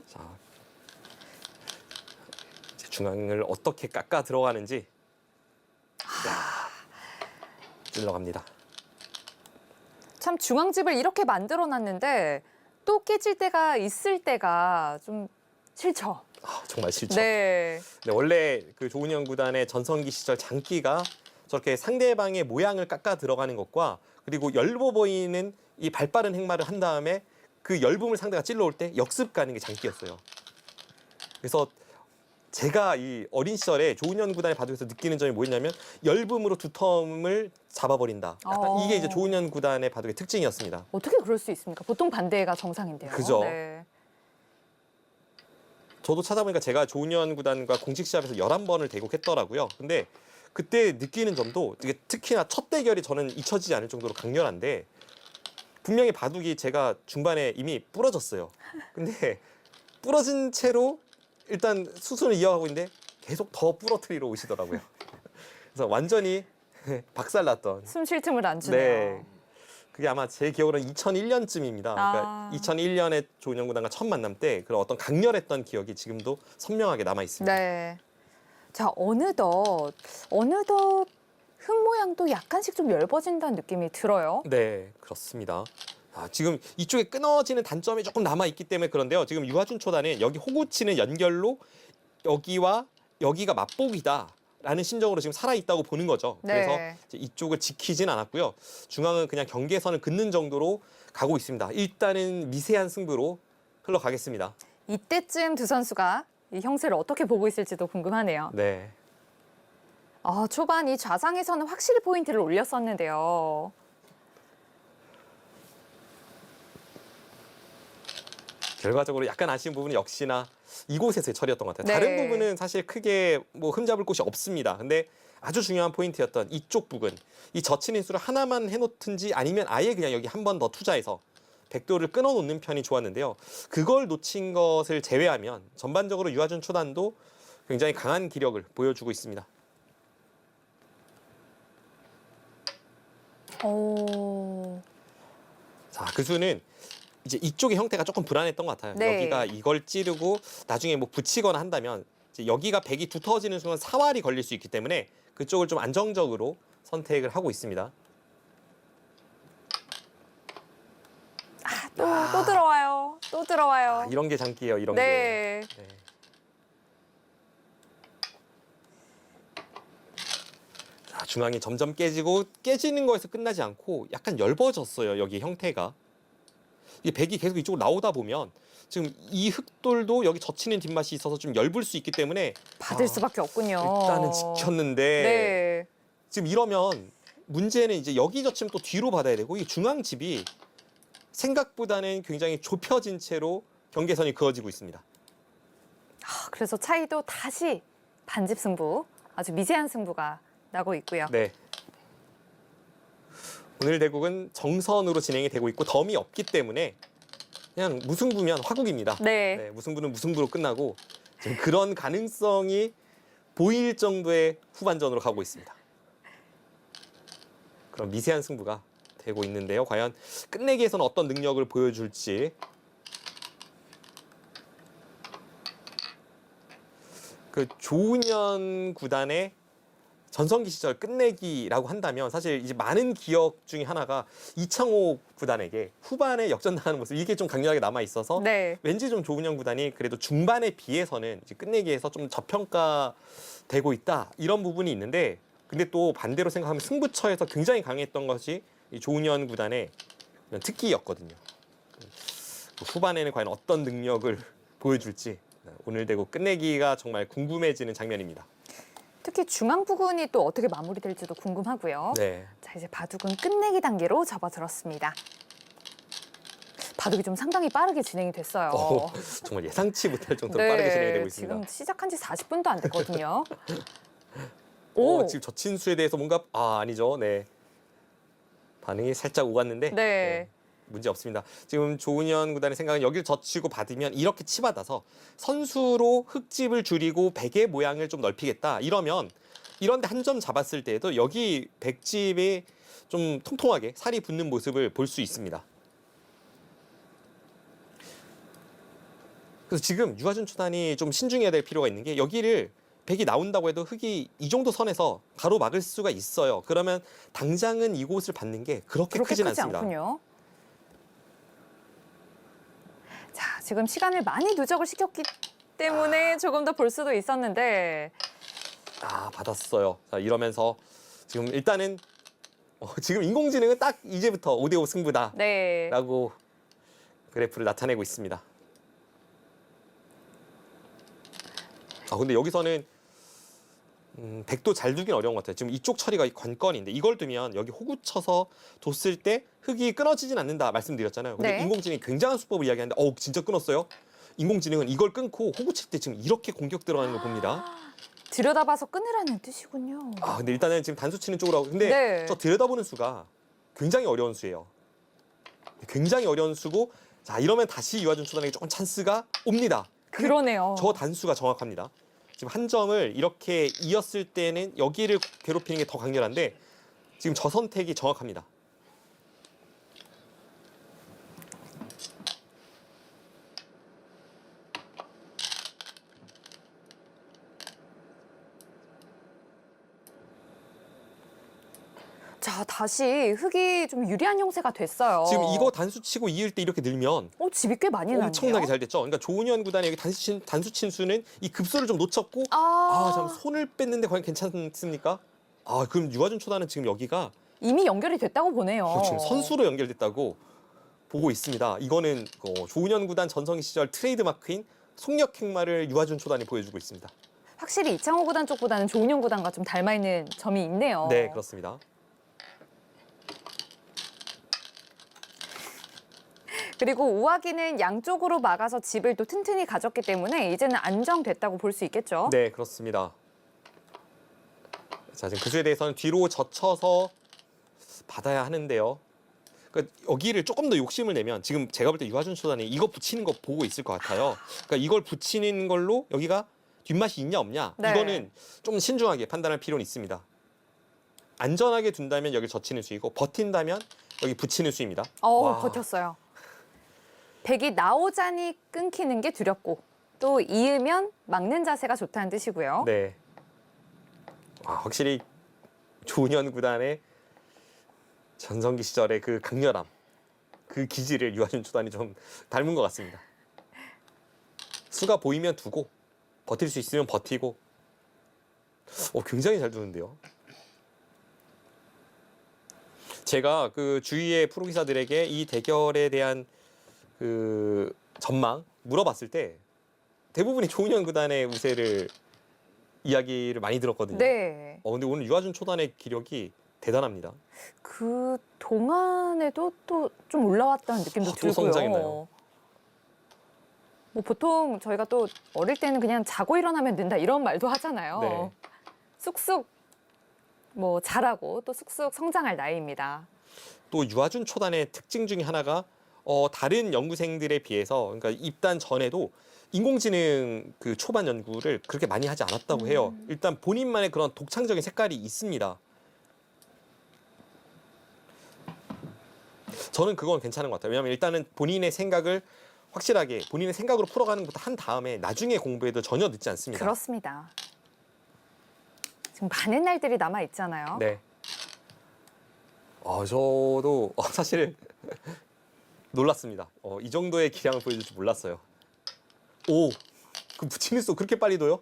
자, 이제 중앙을 어떻게 깎아 들어가는지 찔러갑니다. 참 중앙집을 이렇게 만들어놨는데 또 깨질 때가 있을 때가 좀 싫죠. 정말 싫죠. 네. 네, 원래 그 조은현 구단의 전성기 시절 장기가 저렇게 상대방의 모양을 깎아 들어가는 것과 그리고 엷어 보이는 이 발빠른 행마를 한 다음에 그 엷음을 상대가 찔러올 때 역습 가는 게 장기였어요. 그래서 제가 이 어린 시절에 조은현 구단의 바둑에서 느끼는 점이 뭐였냐면 엷음으로 두 텀을 잡아버린다. 약간 이게 이제 조은현 구단의 바둑의 특징이었습니다. 어떻게 그럴 수 있습니까? 보통 반대가 정상인데요. 그죠. 네. 저도 찾아보니까 제가 조은현 구단과 공식 시합에서 11번을 대국했더라고요. 근데 그때 느끼는 점도 이게 특히나 첫 대결이 저는 잊혀지지 않을 정도로 강렬한데, 분명히 바둑이 제가 중반에 이미 부러졌어요. 근데 부러진 채로 일단 수순을 이어가고 있는데 계속 더 부러뜨리러 오시더라고요. 그래서 완전히 박살났던. 숨 쉴 틈을 안 주네요. 네. 그게 아마 제 기억으로는 2001년쯤입니다. 그러니까 2001년에 조은현 구단과 첫 만남 때 그런 어떤 강렬했던 기억이 지금도 선명하게 남아 있습니다. 네. 자, 어느덧 흙 모양도 약간씩 좀 엷어진다는 느낌이 들어요. 네, 그렇습니다. 지금 이쪽에 끊어지는 단점이 조금 남아 있기 때문에 그런데요. 지금 유하준 초단은 여기 호구치는 연결로 여기와 여기가 맞보기다라는 심정으로 지금 살아 있다고 보는 거죠. 네. 그래서 이제 이쪽을 지키진 않았고요. 중앙은 그냥 경계선을 긋는 정도로 가고 있습니다. 일단은 미세한 승부로 흘러가겠습니다. 이때쯤 두 선수가 이 형세를 어떻게 보고 있을지도 궁금하네요. 네. 초반 이 좌상에서는 확실히 포인트를 올렸었는데요. 결과적으로 약간 아쉬운 부분은 역시나 이곳에서의 처리였던 것 같아요. 네. 다른 부분은 사실 크게 뭐 흠잡을 곳이 없습니다. 근데 아주 중요한 포인트였던 이쪽 부분, 이 젖힌 인수를 하나만 해놓든지 아니면 아예 그냥 여기 한 번 더 투자해서 백도를 끊어놓는 편이 좋았는데요. 그걸 놓친 것을 제외하면 전반적으로 유하준 초단도 굉장히 강한 기력을 보여주고 있습니다. 자, 그 수는 이제 이쪽의 형태가 조금 불안했던 것 같아요. 네. 여기가 이걸 찌르고 나중에 뭐 붙이거나 한다면 이제 여기가 백이 두터워지는 순간 사활이 걸릴 수 있기 때문에 그쪽을 좀 안정적으로 선택을 하고 있습니다. 또 들어와요. 또 들어와요. 이런 게 장기예요. 이런 네. 게. 네. 자, 중앙이 점점 깨지고 깨지는 거에서 끝나지 않고 약간 엷어졌어요. 여기 형태가. 이 백이 계속 이쪽으로 나오다 보면 지금 이 흙돌도 여기 젖히는 뒷맛이 있어서 좀 엷을 수 있기 때문에 받을 수밖에 없군요. 일단은 지켰는데 네. 지금 이러면 문제는 이제 여기 젖히면 또 뒤로 받아야 되고 이 중앙집이 생각보다는 굉장히 좁혀진 채로 경계선이 그어지고 있습니다. 그래서 차이도 다시 반집 승부, 아주 미세한 승부가 나고 있고요. 네. 오늘 대국은 정선으로 진행이 되고 있고 덤이 없기 때문에 그냥 무승부면 화국입니다. 네. 무승부는 무승부로 끝나고 지금 그런 가능성이 보일 정도의 후반전으로 가고 있습니다. 그런 미세한 승부가 되고 있는데요. 과연 끝내기에서는 어떤 능력을 보여줄지. 그 조은현 구단의 전성기 시절 끝내기라고 한다면 사실 이제 많은 기억 중에 하나가 이창호 구단에게 후반에 역전당하는 모습, 이게 좀 강렬하게 남아 있어서 네. 왠지 좀 조은현 구단이 그래도 중반에 비해서는 이제 끝내기에서 좀 저평가되고 있다 이런 부분이 있는데, 근데 또 반대로 생각하면 승부처에서 굉장히 강했던 것이 이 조은현 구단의 특기였거든요. 후반에는 과연 어떤 능력을 보여줄지 오늘 대구 끝내기가 정말 궁금해지는 장면입니다. 특히 중앙 부근이 또 어떻게 마무리될지도 궁금하고요. 네. 자, 이제 바둑은 끝내기 단계로 접어들었습니다. 바둑이 좀 상당히 빠르게 진행이 됐어요. 정말 예상치 못할 정도로 빠르게 진행이 되고 있습니다. 지금 시작한 지 40분도 안 됐거든요. 지금 저친수에 대해서 뭔가 아니죠. 네. 반응이 살짝 오갔는데 네. 문제 없습니다. 지금 조은현 구단의 생각은 여기를 젖히고 받으면 이렇게 치받아서 선수로 흙집을 줄이고 백의 모양을 좀 넓히겠다. 이런데 한 점 잡았을 때에도 여기 백집이 좀 통통하게 살이 붙는 모습을 볼 수 있습니다. 그래서 지금 유아준 초단이 좀 신중해야 될 필요가 있는 게, 여기를 백이 나온다고 해도 흙이 이 정도 선에서 가로막을 수가 있어요. 그러면 당장은 이곳을 받는 게 그렇게 크진 크지 않습니다. 않군요. 자, 지금 시간을 많이 누적을 시켰기 때문에 조금 더 볼 수도 있었는데. 받았어요. 자, 이러면서 지금 일단은 지금 인공지능은 딱 이제부터 5대5 승부다라고 네. 그래프를 나타내고 있습니다. 근데 여기서는 백도 잘 두긴 어려운 것 같아요. 지금 이쪽 처리가 관건인데, 이걸 두면 여기 호구 쳐서 뒀을 때 흙이 끊어지진 않는다 말씀드렸잖아요. 근데 네. 인공지능이 굉장한 수법을 이야기하는데 진짜 끊었어요. 인공지능은 이걸 끊고 호구 칠 때 지금 이렇게 공격 들어가는 걸 봅니다. 들여다봐서 끊으라는 뜻이군요. 근데 일단은 지금 단수 치는 쪽으로 하고, 근데 네. 저 들여다보는 수가 굉장히 어려운 수예요. 굉장히 어려운 수고, 자, 이러면 다시 유아준 초단에게 조금 찬스가 옵니다. 그러네요. 저 단수가 정확합니다. 지금 한 점을 이렇게 이었을 때는 여기를 괴롭히는 게 더 강렬한데, 지금 저 선택이 정확합니다. 자, 다시 흙이 좀 유리한 형세가 됐어요. 지금 이거 단수 치고 이을 때 이렇게 늘면 집이 꽤 많이 나네요. 엄청나게 잘 됐죠. 그러니까 조은현 구단의 여기 단수 친 수는 이 급소를 좀 놓쳤고, 참 손을 뺐는데 과연 괜찮습니까? 그럼 유아준 초단은 지금 여기가 이미 연결이 됐다고 보네요. 지금 선수로 연결됐다고 보고 있습니다. 이거는 조은현 구단 전성기 시절 트레이드 마크인 속력 행마를 유아준 초단이 보여주고 있습니다. 확실히 이창호 구단 쪽보다는 조은현 구단과 좀 닮아 있는 점이 있네요. 네, 그렇습니다. 그리고 우아기는 양쪽으로 막아서 집을 또 튼튼히 가졌기 때문에 이제는 안정됐다고 볼 수 있겠죠. 네, 그렇습니다. 자, 지금 그 수에 대해서는 뒤로 젖혀서 받아야 하는데요. 그러니까 여기를 조금 더 욕심을 내면, 지금 제가 볼 때 유아준 초단이 이거 붙이는 거 보고 있을 것 같아요. 그러니까 이걸 붙이는 걸로 여기가 뒷맛이 있냐 없냐, 네. 이거는 좀 신중하게 판단할 필요는 있습니다. 안전하게 둔다면 여기 젖히는 수이고, 버틴다면 여기 붙이는 수입니다. 와. 버텼어요. 백이 나오자니 끊기는 게 두렵고, 또 이으면 막는 자세가 좋다는 뜻이고요. 네. 확실히 조은현 구단의 전성기 시절의 그 강렬함, 그 기질을 유아준 초단이 좀 닮은 것 같습니다. 수가 보이면 두고, 버틸 수 있으면 버티고. 굉장히 잘 두는데요. 제가 그 주위의 프로기사들에게 이 대결에 대한 그 전망 물어봤을 때 대부분이 조은현 구단의 우세를 이야기를 많이 들었거든요. 네. 근데 오늘 유아준 초단의 기력이 대단합니다. 그 동안에도 또 좀 올라왔다는 느낌도 또 들고요. 성장했나요? 뭐 보통 저희가 또 어릴 때는 그냥 자고 일어나면 된다 이런 말도 하잖아요. 네. 쑥쑥 뭐 자라고 또 쑥쑥 성장할 나이입니다. 또 유아준 초단의 특징 중에 하나가 다른 연구생들에 비해서 그러니까 입단 전에도 인공지능 그 초반 연구를 그렇게 많이 하지 않았다고 해요. 일단 본인만의 그런 독창적인 색깔이 있습니다. 저는 그건 괜찮은 것 같아요. 왜냐하면 일단은 본인의 생각을 확실하게 본인의 생각으로 풀어가는 것부터 한 다음에 나중에 공부해도 전혀 늦지 않습니다. 그렇습니다. 지금 많은 날들이 남아 있잖아요. 네. 저도 사실 놀랐습니다. 이 정도의 기량을 보여줄 줄 몰랐어요. 오, 그 부치미소 그렇게 빨리 둬요?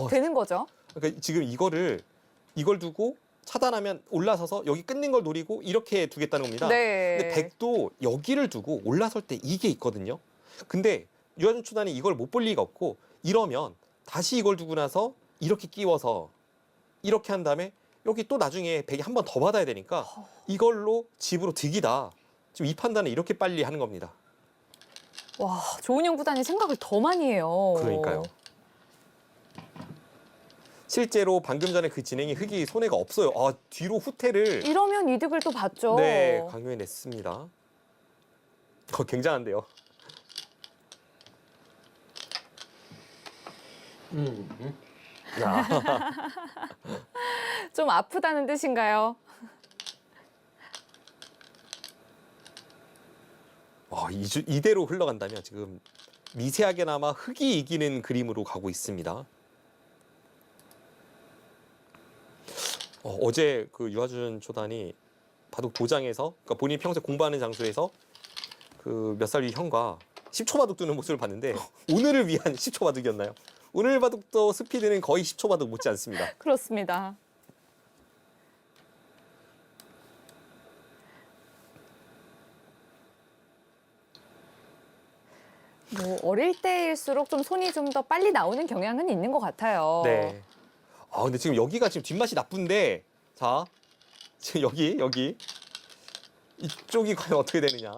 되는 거죠. 그러니까 지금 이걸 두고 차단하면 올라서서 여기 끊는 걸 노리고 이렇게 두겠다는 겁니다. 네. 근데 백도 여기를 두고 올라설 때 이게 있거든요. 근데 유아준 초단이 이걸 못 볼 리가 없고 이러면 다시 이걸 두고 나서 이렇게 끼워서 이렇게 한 다음에 여기 또 나중에 백이 한 번 더 받아야 되니까 이걸로 집으로 득이다. 지금 이 판단을 이렇게 빨리 하는 겁니다. 와, 조은영 구단이 생각을 더 많이 해요. 그러니까요. 실제로 방금 전에 그 진행이 흙이 손해가 없어요. 뒤로 후퇴를 이러면 이득을 또 봤죠. 네, 강요해냈습니다. 굉장한데요. 야, 좀 아프다는 뜻인가요? 이대로 흘러간다면 지금 미세하게나마 흙이 이기는 그림으로 가고 있습니다. 어제 그 유아준 초단이 바둑 도장에서 그러니까 본인이 평소에 공부하는 장소에서 그 몇 살 위 형과 10초 바둑 두는 모습을 봤는데 오늘을 위한 10초 바둑이었나요? 오늘 바둑도 스피드는 거의 10초 바둑 못지 않습니다. 그렇습니다. 뭐 어릴 때일수록 좀 손이 좀 더 빨리 나오는 경향은 있는 것 같아요. 네. 근데 지금 여기가 지금 뒷맛이 나쁜데 자 지금 여기 이쪽이 과연 어떻게 되느냐?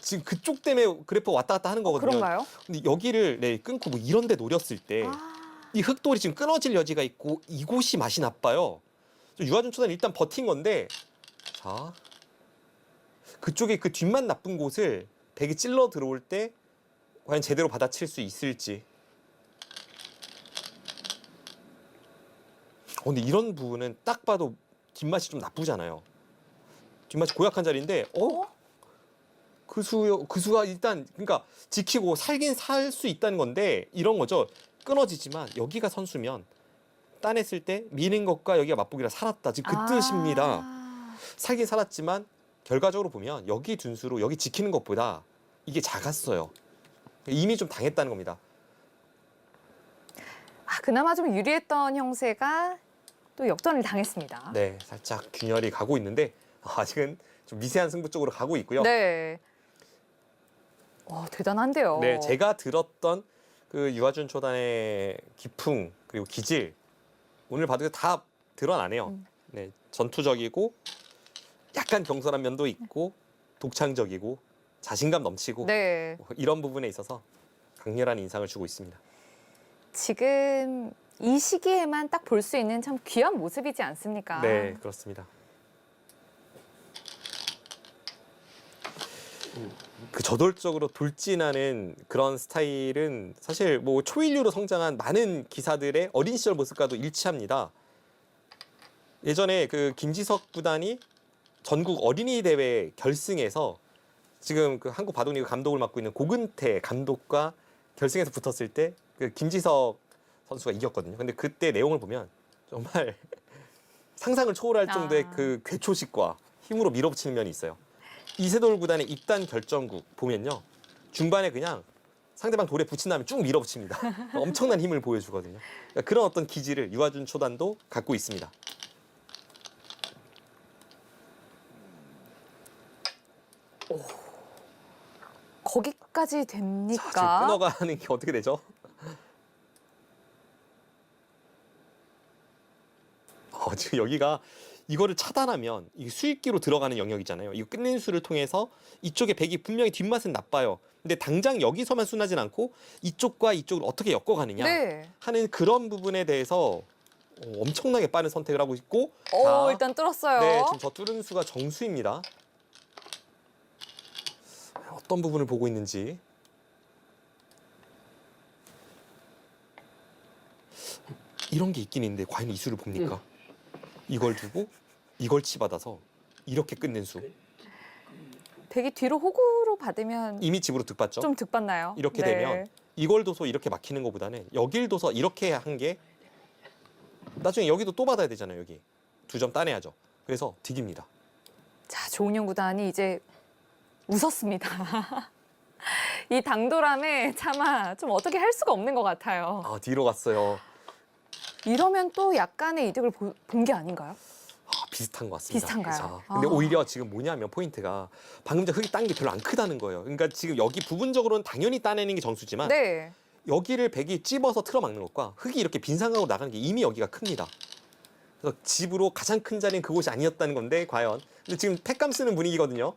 지금 그쪽 때문에 그래프 왔다 갔다 하는 거거든요. 그런가요? 근데 여기를 끊고 뭐 이런 데 노렸을 때 이 흙돌이 지금 끊어질 여지가 있고 이곳이 맛이 나빠요. 유아준 초단이 일단 버틴 건데 자 그쪽에 그 뒷맛 나쁜 곳을 백이 찔러 들어올 때 과연 제대로 받아칠 수 있을지. 근데 이런 부분은 딱 봐도 뒷맛이 좀 나쁘잖아요. 뒷맛이 고약한 자리인데 그 수가 일단 그러니까 지키고 살긴 살 수 있다는 건데 이런 거죠. 끊어지지만 여기가 선수면 따냈을 때 미는 것과 여기가 맞보기라 살았다. 지금 그 뜻입니다. 살긴 살았지만 결과적으로 보면 여기 둔수로 여기 지키는 것보다 이게 작았어요. 이미 좀 당했다는 겁니다. 그나마 좀 유리했던 형세가 또 역전을 당했습니다. 네, 살짝 균열이 가고 있는데 아직은 좀 미세한 승부 쪽으로 가고 있고요. 네. 대단한데요. 네, 제가 들었던 그 유아준 초단의 기풍 그리고 기질 오늘 봐도 다 드러나네요. 네, 전투적이고 약간 경솔한 면도 있고 독창적이고 자신감 넘치고 네. 이런 부분에 있어서 강렬한 인상을 주고 있습니다. 지금 이 시기에만 딱 볼 수 있는 참 귀한 모습이지 않습니까? 네, 그렇습니다. 그 저돌적으로 돌진하는 그런 스타일은 사실 뭐 초인류로 성장한 많은 기사들의 어린 시절 모습과도 일치합니다. 예전에 그 김지석 구단이 전국 어린이 대회 결승에서 지금 그 한국 바둑리그 감독을 맡고 있는 고근태 감독과 결승에서 붙었을 때 그 김지석 선수가 이겼거든요. 근데 그때 내용을 보면 정말 상상을 초월할 정도의 그 괴초식과 힘으로 밀어붙이는 면이 있어요. 이세돌 구단의 입단 결정국 보면요. 중반에 그냥 상대방 돌에 붙인 다음에 쭉 밀어붙입니다. 엄청난 힘을 보여주거든요. 그러니까 그런 어떤 기질을 유아준 초단도 갖고 있습니다. 거기까지 됩니까? 자, 지금 끊어가는 게 어떻게 되죠? 지금 여기가 이거를 차단하면 이 수익기로 들어가는 영역이잖아요. 이 끝낸 수를 통해서 이쪽에 백이 분명히 뒷맛은 나빠요. 근데 당장 여기서만 순하진 않고 이쪽과 이쪽을 어떻게 엮어가느냐 네. 하는 그런 부분에 대해서 엄청나게 빠른 선택을 하고 있고 오, 일단 뚫었어요. 네, 지금 저 뚫은 수가 정수입니다. 어떤 부분을 보고 있는지. 이런 게 있긴 있는데 과연 이 수를 봅니까? 이걸 두고 이걸 치받아서 이렇게 끝낸 수. 백이 뒤로 호구로 받으면 이미 집으로 득받죠? 좀 득받나요? 이렇게 네. 되면 이걸 둬서 이렇게 막히는 것보다는 여길 둬서 이렇게 한 게 나중에 여기도 또 받아야 되잖아요. 여기 2점 따내야죠. 그래서 득입니다. 자, 조은영 구단이 이제 웃었습니다. 이 당돌함에 차마 좀 어떻게 할 수가 없는 것 같아요. 아, 뒤로 갔어요. 이러면 또 약간의 이득을 본 게 아닌가요? 아, 비슷한 것 같습니다. 비슷한가요? 자, 근데 아. 오히려 지금 뭐냐면 포인트가 방금 전 흙이 딴 게 별로 안 크다는 거예요. 그러니까 지금 여기 부분적으로는 당연히 따내는 게 정수지만 네. 여기를 백이 찝어서 틀어막는 것과 흙이 이렇게 빈상하고 나가는 게 이미 여기가 큽니다. 그래서 집으로 가장 큰 자리는 그곳이 아니었다는 건데 과연. 근데 지금 택감 쓰는 분위기거든요.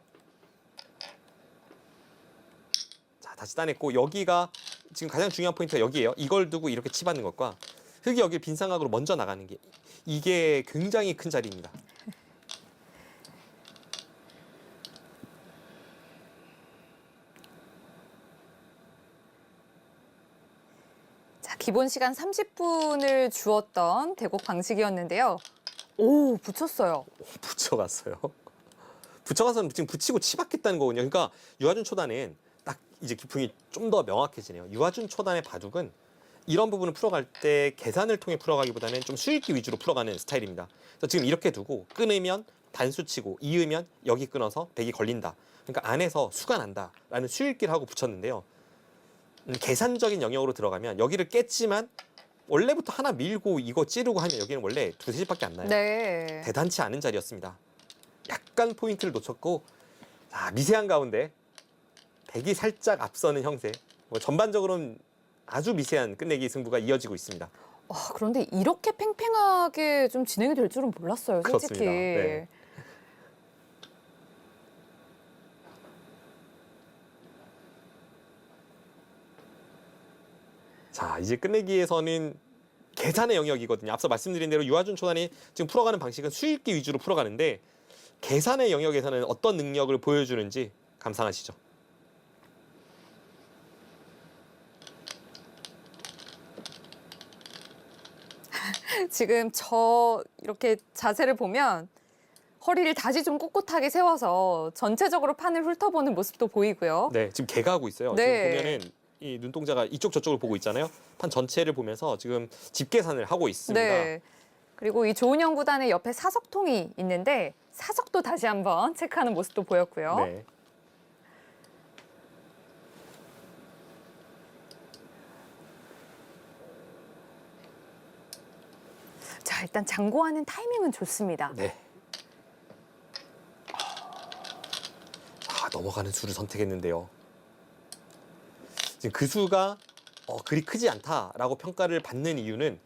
자, 다시 따냈고 여기가 지금 가장 중요한 포인트가 여기예요. 이걸 두고 이렇게 치받는 것과 흙이 여기 빈상각으로 먼저 나가는 게 이게 굉장히 큰 자리입니다. 자, 기본 시간 30분을 주었던 대국 방식이었는데요. 오, 붙였어요. 붙여갔어요. 붙여가서는 지금 붙이고 치받겠다는 거거든요. 그러니까 유아준 초단은 딱 이제 기풍이 좀 더 명확해지네요. 유아준 초단의 바둑은 이런 부분을 풀어갈 때 계산을 통해 풀어가기보다는 좀 수익기 위주로 풀어가는 스타일입니다. 그래서 지금 이렇게 두고 끊으면 단수 치고 이으면 여기 끊어서 백이 걸린다. 그러니까 안에서 수가 난다라는 수익기를 하고 붙였는데요. 계산적인 영역으로 들어가면 여기를 깼지만 원래부터 하나 밀고 이거 찌르고 하면 여기는 원래 2-3집밖에 안 나요. 네. 대단치 않은 자리였습니다. 약간 포인트를 놓쳤고 자, 미세한 가운데 백이 살짝 앞서는 형세. 뭐 전반적으로는 아주 미세한 끝내기 승부가 이어지고 있습니다. 그런데 이렇게 팽팽하게 좀 진행이 될 줄은 몰랐어요, 솔직히. 그렇습니다. 네. 자, 이제 끝내기에서는 계산의 영역이거든요. 앞서 말씀드린 대로 유아준 초단이 지금 풀어가는 방식은 수익기 위주로 풀어가는데 계산의 영역에서는 어떤 능력을 보여주는지 감상하시죠. 지금 저 이렇게 자세를 보면 허리를 다시 좀 꼿꼿하게 세워서 전체적으로 판을 훑어보는 모습도 보이고요. 네, 지금 개가하고 있어요. 네. 지금 보면은 이 눈동자가 이쪽 저쪽을 보고 있잖아요. 판 전체를 보면서 지금 집계산을 하고 있습니다. 네. 그리고 이 조은영 구단의 옆에 사석통이 있는데 사석도 다시 한번 체크하는 모습도 보였고요. 네. 자, 일단 장고하는 타이밍은 좋습니다. 네. 아, 넘어가는 수를 선택했는데요. 지금 그 수가 그리 크지 않다라고 평가를 받는 이유는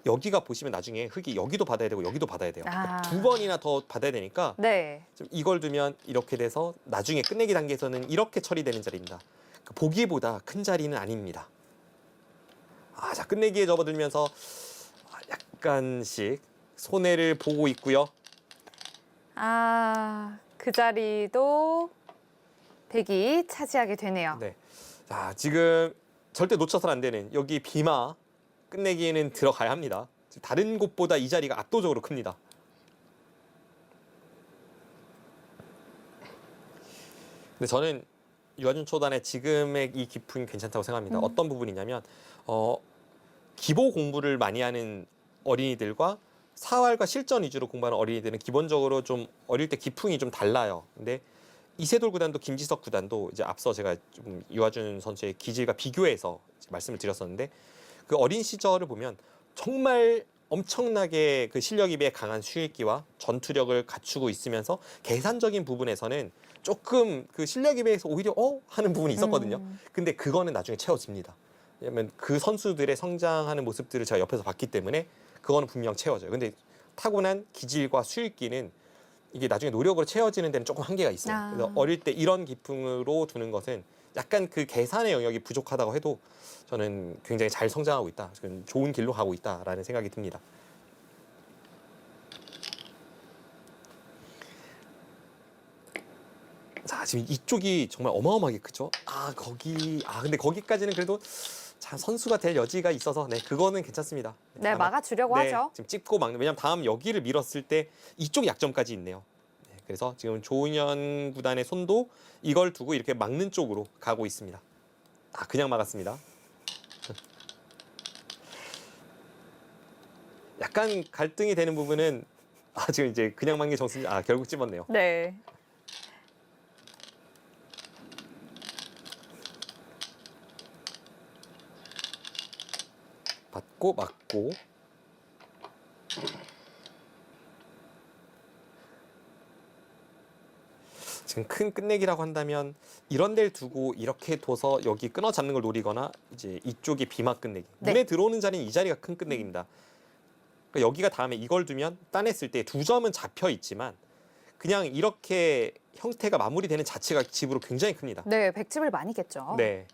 여기가 보시면 나중에 흙이 여기도 받아야 되고 여기도 받아야 돼요. 아. 2번이나 더 받아야 되니까 네. 좀 이걸 두면 이렇게 돼서 나중에 끝내기 단계에서는 이렇게 처리되는 자리입니다. 그 보기보다 큰 자리는 아닙니다. 아, 자, 끝내기에 접어들면서 약간씩 손해를 보고 있고요. 아, 그 자리도 백이 차지하게 되네요. 네. 자, 지금 절대 놓쳐서는 안 되는 여기 비마 끝내기에는 들어가야 합니다. 다른 곳보다 이 자리가 압도적으로 큽니다. 근데 저는 유아준 초단의 지금의 이 기풍이 괜찮다고 생각합니다. 어떤 부분이냐면 기보 공부를 많이 하는 어린이들과 사활과 실전 위주로 공부하는 어린이들은 기본적으로 좀 어릴 때 기풍이 좀 달라요. 근데 이세돌 구단도 김지석 구단도 이제 앞서 제가 좀 유아준 선수의 기질과 비교해서 말씀을 드렸었는데 그 어린 시절을 보면 정말 엄청나게 그 실력에 비해 강한 수익기와 전투력을 갖추고 있으면서 계산적인 부분에서는 조금 그 실력에 비해서 오히려 하는 부분이 있었거든요. 근데 그거는 나중에 채워집니다. 왜냐면 그 선수들의 성장하는 모습들을 제가 옆에서 봤기 때문에 그거는 분명 채워져요. 근데 타고난 기질과 수익기는 이게 나중에 노력으로 채워지는 데는 조금 한계가 있어요. 아. 그래서 어릴 때 이런 기풍으로 두는 것은 약간 그 계산의 영역이 부족하다고 해도 저는 굉장히 잘 성장하고 있다. 지금 좋은 길로 가고 있다라는 생각이 듭니다. 자, 지금 이쪽이 정말 어마어마하게 크죠? 근데 거기까지는 그래도 자, 선수가 될 여지가 있어서 네, 그거는 괜찮습니다. 네, 아마- 막아주려고 네, 하죠. 지금 찍고 막는. 왜냐면 다음 여기를 밀었을 때 이쪽 약점까지 있네요. 네, 그래서 지금 조은현 구단의 손도 이걸 두고 이렇게 막는 쪽으로 가고 있습니다. 그냥 막았습니다. 약간 갈등이 되는 부분은 지금 이제 그냥 막는 게 정승. 결국 집었네요. 네. 받고 맞고. 지금 큰 끝내기라고 한다면 이런 데를 두고 이렇게 둬서 여기 끊어 잡는 걸 노리거나 이제 이쪽이 비막 끝내기. 네. 눈에 들어오는 자리는 이 자리가 큰 끝내기입니다. 그러니까 여기가 다음에 이걸 두면 따냈을 때 두 점은 잡혀 있지만 그냥 이렇게 형태가 마무리되는 자체가 집으로 굉장히 큽니다. 네, 백집을 많이 겠죠. 네.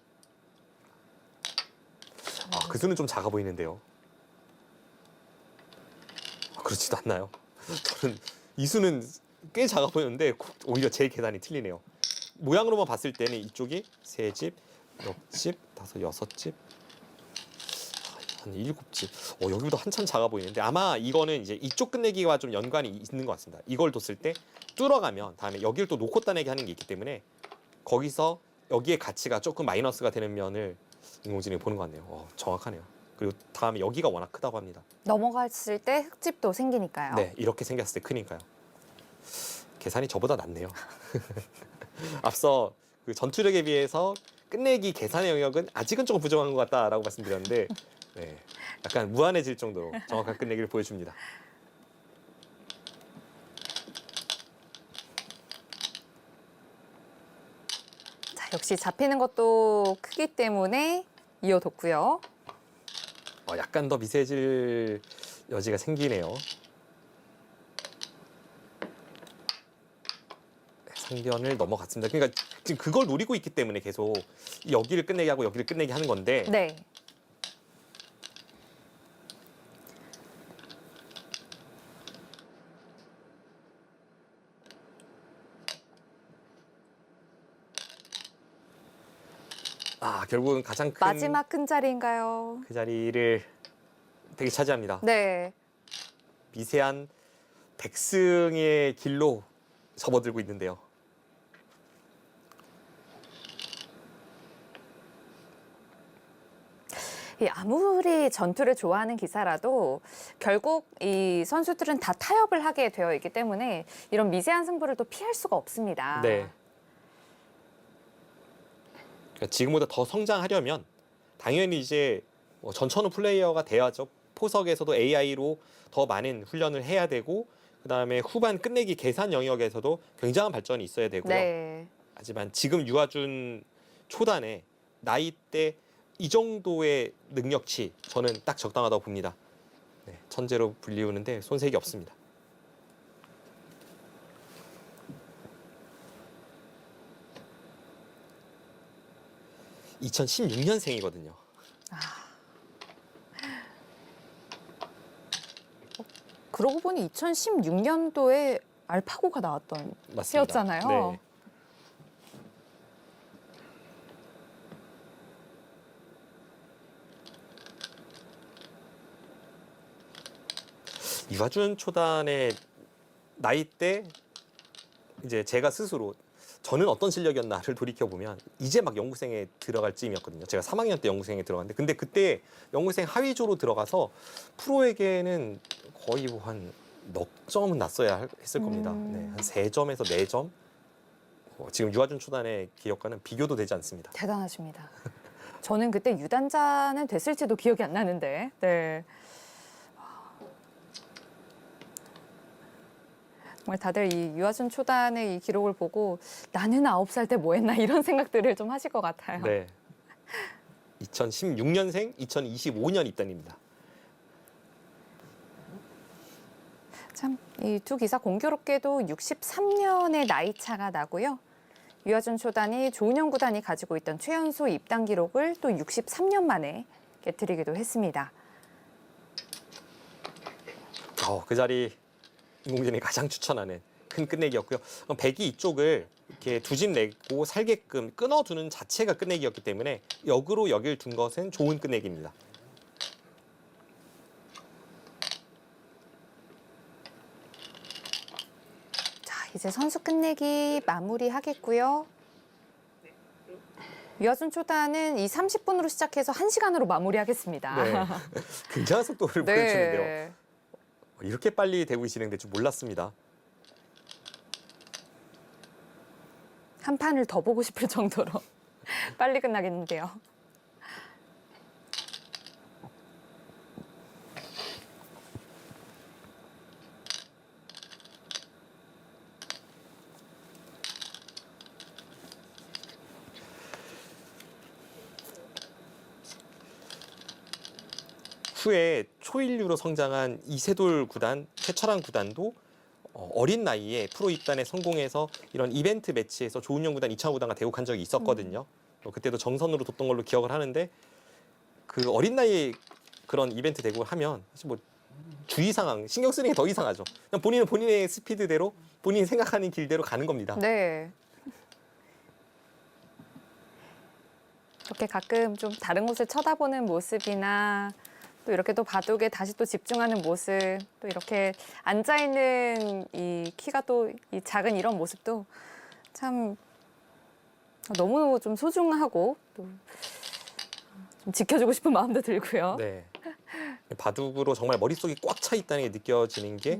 그 수는 좀 작아 보이는데요. 그렇지도 않나요? 저는 이 수는 꽤 작아 보이는데 오히려 제 계산이 틀리네요. 모양으로만 봤을 때는 이쪽이 3집, 옆집, 5, 6집, 한 7집. 여기보다 한참 작아 보이는데 아마 이거는 이제 이쪽 끝내기와 좀 연관이 있는 것 같습니다. 이걸 뒀을 때 뚫어가면 다음에 여기를 또 놓고 따내기 하는 게 있기 때문에 거기서 여기에 가치가 조금 마이너스가 되는 면을 인공지능이 보는 것 같네요. 정확하네요. 그리고 다음에 여기가 워낙 크다고 합니다. 넘어갔을 때 흙집도 생기니까요. 네, 이렇게 생겼을 때 크니까요. 계산이 저보다 낫네요. 앞서 그 전투력에 비해서 끝내기 계산의 영역은 아직은 조금 부족한 것 같다라고 말씀드렸는데 네, 약간 무한해질 정도로 정확한 끝내기를 보여줍니다. 자, 역시 잡히는 것도 크기 때문에 이어뒀고요. 약간 더 미세해질 여지가 생기네요. 상변을 넘어갔습니다. 그러니까 지금 그걸 노리고 있기 때문에 계속 여기를 끝내기 하고 여기를 끝내기 하는 건데 네. 결국은 가장 큰 마지막 큰 자리인가요? 그 자리를 되게 차지합니다. 네. 미세한 백승의 길로 접어들고 있는데요. 아무리 전투를 좋아하는 기사라도 결국 이 선수들은 다 타협을 하게 되어 있기 때문에 이런 미세한 승부를 또 피할 수가 없습니다. 네. 그러니까 지금보다 더 성장하려면 당연히 이제 전천후 플레이어가 돼야죠. 포석에서도 AI로 더 많은 훈련을 해야 되고 그다음에 후반 끝내기 계산 영역에서도 굉장한 발전이 있어야 되고요. 네. 하지만 지금 유아준 초단의 나이대 이 정도의 능력치 저는 딱 적당하다고 봅니다. 네, 천재로 불리우는데 손색이 없습니다. (2016년생이거든요) 그러고 보니 2016년도에 알파고가 나왔던 맞습니다. 해였잖아요. 네. 유아준 초단의 나이대 이제 제가 스스로 저는 어떤 실력이었나를 돌이켜 보면 이제 막 연구생에 들어갈 쯤이었거든요. 제가 3학년 때 연구생에 들어갔는데 근데 그때 연구생 하위조로 들어가서 프로에게는 거의 한 넉 점은 났어야 했을 겁니다. 네, 한 3점에서 4점. 지금 유아준 초단의 기록과는 비교도 되지 않습니다. 대단하십니다. 저는 그때 유단자는 됐을지도 기억이 안 나는데. 네. 정말 다들 이 유아준 초단의 이 기록을 보고 나는 9살 때 뭐 했나 이런 생각들을 좀 하실 것 같아요. 네. 2016년생, 2025년 입단입니다. 이 두 기사 공교롭게도 63년의 나이 차가 나고요. 유아준 초단이 조은영 구단이 가지고 있던 최연소 입단 기록을 또 63년 만에 깨뜨리기도 했습니다. 그 자리 인공지능이 가장 추천하는 큰 끝내기였고요. 백이 이쪽을 이렇게 두 집 내고 살게끔 끊어두는 자체가 끝내기였기 때문에 역으로 여길 둔 것은 좋은 끝내기입니다. 자, 이제 선수 끝내기 마무리하겠고요. 유아준 초단은 이 30분으로 시작해서 1시간으로 마무리하겠습니다. 네. 굉장한 속도를 보여주는데요. 이렇게 빨리 대국이 진행될 줄 몰랐습니다. 한 판을 더 보고 싶을 정도로 빨리 끝나겠는데요. 후에 초일류로 성장한 이세돌 구단, 최철한 구단도 어린 나이에 프로 입단에 성공해서 이런 이벤트 매치에서 조은영 구단, 이창호 구단과 대국한 적이 있었거든요. 그때도 정선으로 뒀던 걸로 기억을 하는데 그 어린 나이에 그런 이벤트 대국을 하면 사실 뭐 주의 상황, 신경 쓰는 게 더 이상하죠. 그냥 본인은 본인의 스피드대로 본인이 생각하는 길대로 가는 겁니다. 네. 이렇게 가끔 좀 다른 곳을 쳐다보는 모습이나 또 이렇게 또 바둑에 다시 또 집중하는 모습, 또 이렇게 앉아 있는 이 키가 또 이 작은 이런 모습도 참 너무 좀 소중하고 또 좀 지켜주고 싶은 마음도 들고요. 네. 바둑으로 정말 머릿속이 꽉 차 있다는 게 느껴지는 게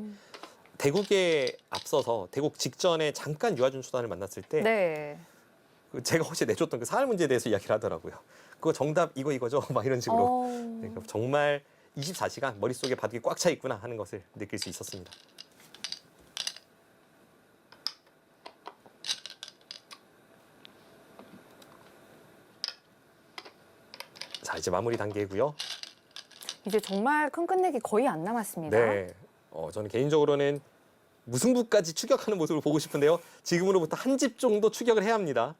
대국에 앞서서 대국 직전에 잠깐 유아준 초단을 만났을 때 네. 그 제가 혹시 내줬던 그 사활 문제에 대해서 이야기를 하더라고요. 그거 정답 이거죠? 막 이런 식으로. 네, 정말 24시간 머릿속에 바둑이 꽉 차 있구나 하는 것을 느낄 수 있었습니다. 자, 이제 마무리 단계고요. 이제 정말 큰 끝내기 거의 안 남았습니다. 네. 저는 개인적으로는 무승부까지 추격하는 모습을 보고 싶은데요. 지금으로부터 한 집 정도 추격을 해야 합니다.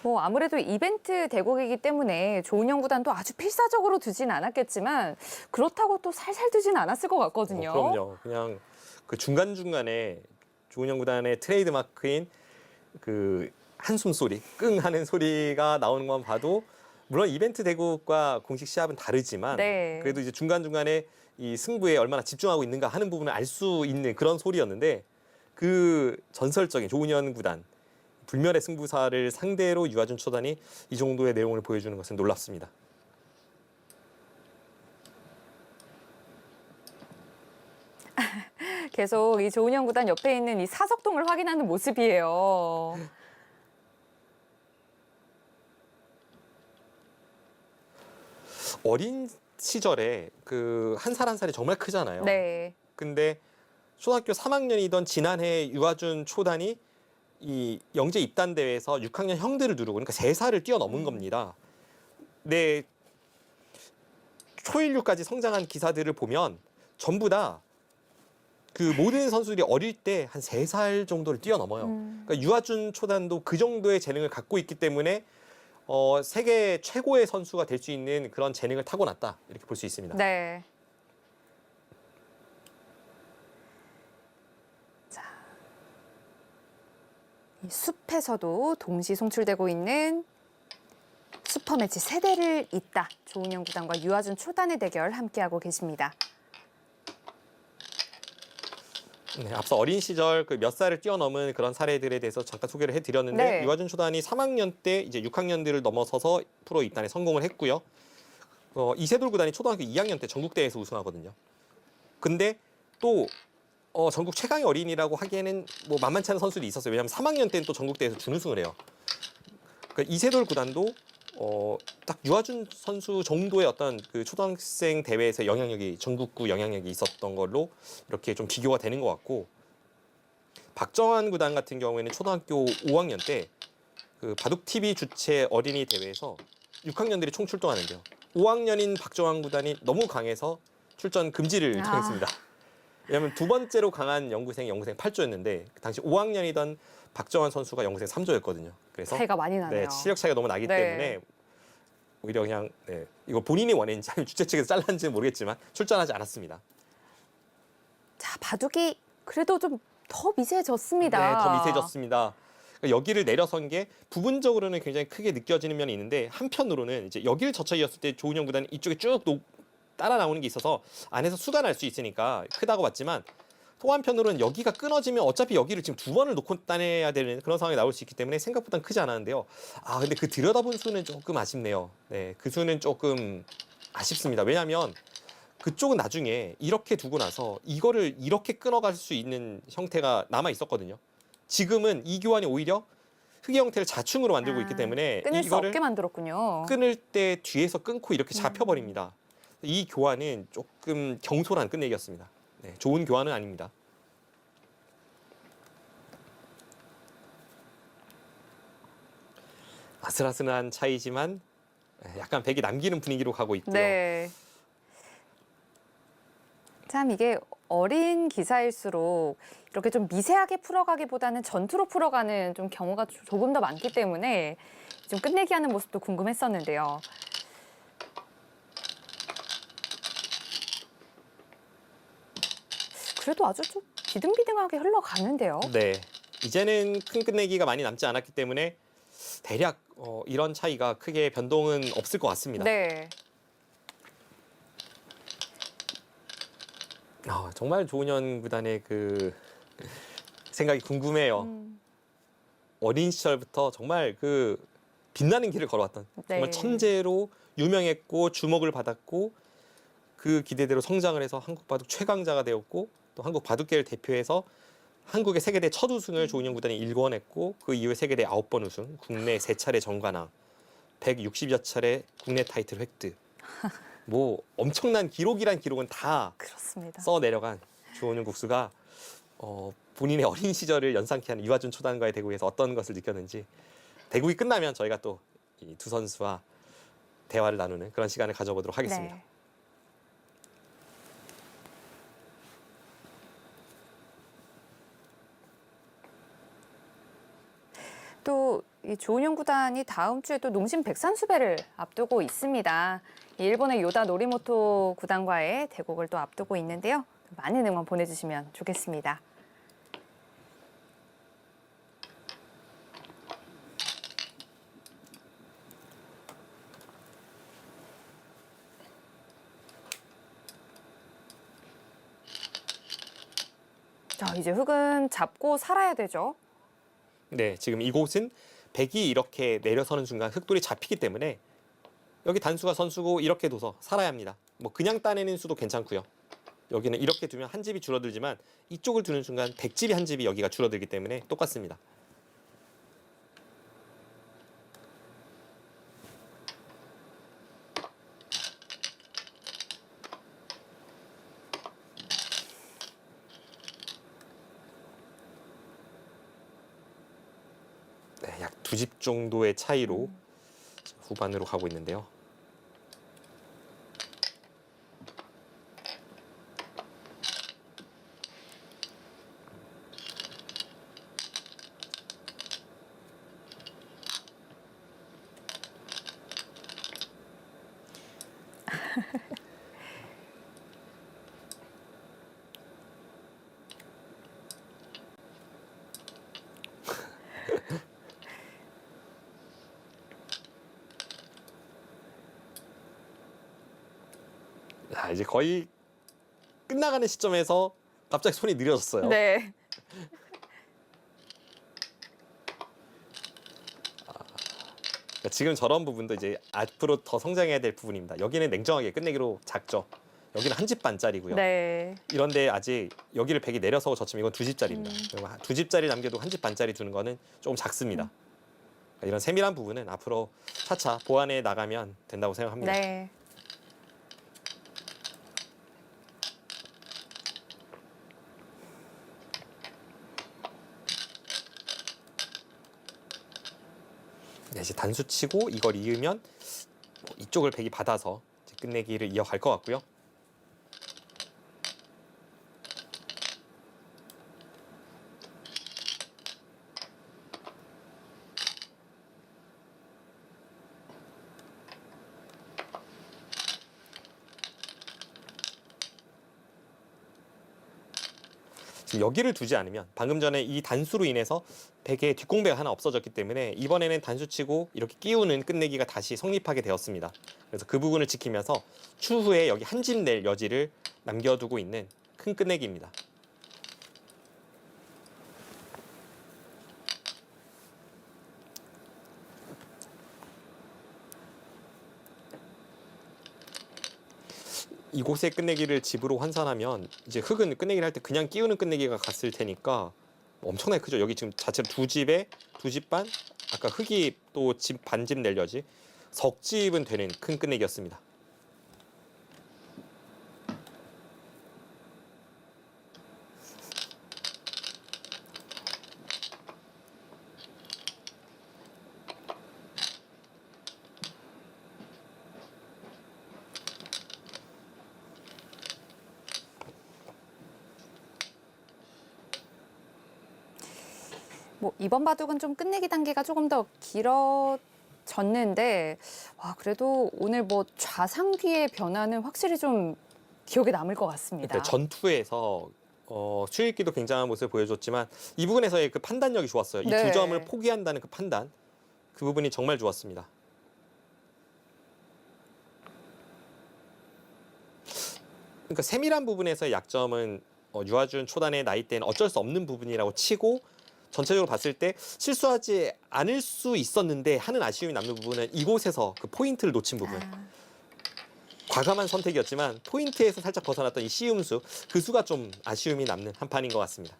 뭐 아무래도 이벤트 대국이기 때문에 조은영 구단도 아주 필사적으로 두진 않았겠지만 그렇다고 또 살살 두진 않았을 것 같거든요. 그럼요. 그냥 그 중간중간에 조은영 구단의 트레이드 마크인 그 한숨 소리, 끙 하는 소리가 나오는 것만 봐도 물론 이벤트 대국과 공식 시합은 다르지만 네. 그래도 이제 중간중간에 이 승부에 얼마나 집중하고 있는가 하는 부분을 알 수 있는 그런 소리였는데 그 전설적인 조은영 구단 불멸의 승부사를 상대로 유아준 초단이 이 정도의 내용을 보여주는 것은 놀랍습니다. 계속 이 조은영 구단 옆에 있는 이 사석동을 확인하는 모습이에요. 어린 시절에 그 한 살 한 살이 정말 크잖아요. 네. 근데 초등학교 3학년이던 지난해 유아준 초단이 이 영재 입단 대회에서 6학년 형들을 누르고 그러니까 3살을 뛰어넘은 겁니다. 네. 초일류까지 성장한 기사들을 보면 전부 다 그 모든 선수들이 어릴 때 한 3살 정도를 뛰어넘어요. 그러니까 유아준 초단도 그 정도의 재능을 갖고 있기 때문에 세계 최고의 선수가 될 수 있는 그런 재능을 타고났다 이렇게 볼 수 있습니다. 네. 자, 이 숲에서도 동시 송출되고 있는 슈퍼매치 세대를 잇다 조은영 구단과 유아준 초단의 대결 함께하고 계십니다. 네, 앞서 어린 시절 그 몇 살을 뛰어넘은 그런 사례들에 대해서 잠깐 소개를 해드렸는데 네. 유아준 초단이 3학년 때 이제 6학년들을 넘어서서 프로 입단에 성공을 했고요. 이세돌 구단이 초등학교 2학년 때 전국대회에서 우승하거든요. 근데 또 전국 최강의 어린이라고 하기에는 뭐 만만치 않은 선수들이 있었어요. 왜냐하면 3학년 때는 또 전국대회에서 준우승을 해요. 그러니까 이세돌 구단도 딱 유아준 선수 정도의 어떤 그 초등학생 대회에서 영향력이 전국구 영향력이 있었던 걸로 이렇게 좀 비교가 되는 것 같고 박정환 구단 같은 경우에는 초등학교 5학년 때 그 바둑 TV 주최 어린이 대회에서 6학년들이 총 출동하는데요. 5학년인 박정환 구단이 너무 강해서 출전 금지를 당했습니다. 왜냐하면 두 번째로 강한 영구생 8조였는데 당시 5학년이던 박정환 선수가 영구생 3조였거든요. 그래서 차이가 많이 나네요. 네, 실력 차이가 너무 나기 네. 때문에 오히려 그냥 이거 본인이 원했는지 아니면 주최 측에서 잘랐는지는 모르겠지만 출전하지 않았습니다. 자, 바둑이 그래도 좀 더 미세해졌습니다. 네, 더 미세해졌습니다. 그러니까 여기를 내려선 게 부분적으로는 굉장히 크게 느껴지는 면이 있는데 한편으로는 이제 여기를 젖혀 이었을 때 조은영 구단이 이쪽에 쭉 따라 나오는 게 있어서 안에서 수가 날 수 있으니까 크다고 봤지만 또 한편으로는 여기가 끊어지면 어차피 여기를 지금 두 번을 놓고 따내야 되는 그런 상황이 나올 수 있기 때문에 생각보다는 크지 않았는데요. 아 근데 그 들여다본 수는 조금 아쉽네요. 네, 그 수는 조금 아쉽습니다. 왜냐하면 그쪽은 나중에 이렇게 두고 나서 이거를 이렇게 끊어갈 수 있는 형태가 남아 있었거든요. 지금은 이 교환이 오히려 흑의 형태를 자충으로 만들고 있기 때문에 끊을 수 이거를 없게 만들었군요. 끊을 때 뒤에서 끊고 이렇게 잡혀버립니다. 이 교환은 조금 경솔한 끝내기였습니다. 네, 좋은 교환은 아닙니다. 아슬아슬한 차이지만 약간 백이 남기는 분위기로 가고 있고요. 네. 참 이게 어린 기사일수록 이렇게 좀 미세하게 풀어가기보다는 전투로 풀어가는 좀 경우가 조금 더 많기 때문에 좀 끝내기 하는 모습도 궁금했었는데요. 그래도 아주 좀 비등비등하게 흘러가는데요. 네, 이제는 큰 끝내기가 많이 남지 않았기 때문에 대략 이런 차이가 크게 변동은 없을 것 같습니다. 네. 정말 조은현 구단의 그 생각이 궁금해요. 어린 시절부터 정말 그 빛나는 길을 걸어왔던 정말 네. 천재로 유명했고 주목을 받았고 그 기대대로 성장을 해서 한국 바둑 최강자가 되었고 또 한국 바둑계를 대표해서 한국의 세계대 첫 우승을 조은현 구단이 일궈냈고 그 이후에 세계대 9번 우승, 국내 3차례 정관왕, 160여 차례 국내 타이틀 획득. 뭐 엄청난 기록이란 기록은 다 그렇습니다. 써 내려간 조은현 국수가 본인의 어린 시절을 연상케 하는 유아준 초단과의 대구에서 어떤 것을 느꼈는지 대국이 끝나면 저희가 또 이 두 선수와 대화를 나누는 그런 시간을 가져보도록 하겠습니다. 네. 또 이 조은현 구단이 다음 주에 또 농심 백산수배를 앞두고 있습니다. 이 일본의 요다 노리모토 구단과의 대국을 또 앞두고 있는데요. 많은 응원 보내주시면 좋겠습니다. 자, 이제 흙은 잡고 살아야 되죠. 네, 지금 이곳은 백이 이렇게 내려서는 순간 흑돌이 잡히기 때문에 여기 단수가 선수고 이렇게 둬서 살아야 합니다. 뭐 그냥 따내는 수도 괜찮고요. 여기는 이렇게 두면 한 집이 줄어들지만 이쪽을 두는 순간 백집이 한 집이 여기가 줄어들기 때문에 똑같습니다. 네, 약 2집 정도의 차이로 후반으로 가고 있는데요. 자, 이제 거의 끝나가는 시점에서 갑자기 손이 느려졌어요. 네. 그러니까 지금 저런 부분도 이제 앞으로 더 성장해야 될 부분입니다. 여기는 냉정하게 끝내기로 작죠. 여기는 한 집 반짜리고요. 네. 이런데 아직 여기를 백이 내려서 젖히면 이건 2집짜리입니다. 2집짜리 남겨도 한 집 반짜리 두는 거는 조금 작습니다. 그러니까 이런 세밀한 부분은 앞으로 차차 보완해 나가면 된다고 생각합니다. 네. 네, 이제 단수 치고 이걸 이으면 이쪽을 백이 받아서 이제 끝내기를 이어갈 것 같고요. 지금 여기를 두지 않으면 방금 전에 이 단수로 인해서 백의 뒷공배가 하나 없어졌기 때문에 이번에는 단수 치고 이렇게 끼우는 끝내기가 다시 성립하게 되었습니다. 그래서 그 부분을 지키면서 추후에 여기 한 집 낼 여지를 남겨두고 있는 큰 끝내기입니다. 이곳의 끝내기를 집으로 환산하면 이제 흙은 끝내기를 할 때 그냥 끼우는 끝내기가 갔을 테니까 엄청나게 크죠. 여기 지금 자체로 두 집에 두 집 반, 아까 흙이 또 집 반집 낼려지 석집은 되는 큰 끝내기였습니다. 뭐 이번 바둑은 좀 끝내기 단계가 조금 더 길어졌는데 와 그래도 오늘 뭐 좌상귀의 변화는 확실히 좀 기억에 남을 것 같습니다. 그때 전투에서 수익기도 굉장한 모습을 보여줬지만 이 부분에서의 그 판단력이 좋았어요. 이 두 네. 점을 포기한다는 그 판단, 그 부분이 정말 좋았습니다. 그러니까 세밀한 부분에서의 약점은 유아준 초단의 나이대는 어쩔 수 없는 부분이라고 치고 전체적으로 봤을 때 실수하지 않을 수 있었는데 하는 아쉬움이 남는 부분은 이곳에서 그 포인트를 놓친 부분. 과감한 선택이었지만 포인트에서 살짝 벗어났던 이 씨음수, 그 수가 좀 아쉬움이 남는 한 판인 것 같습니다.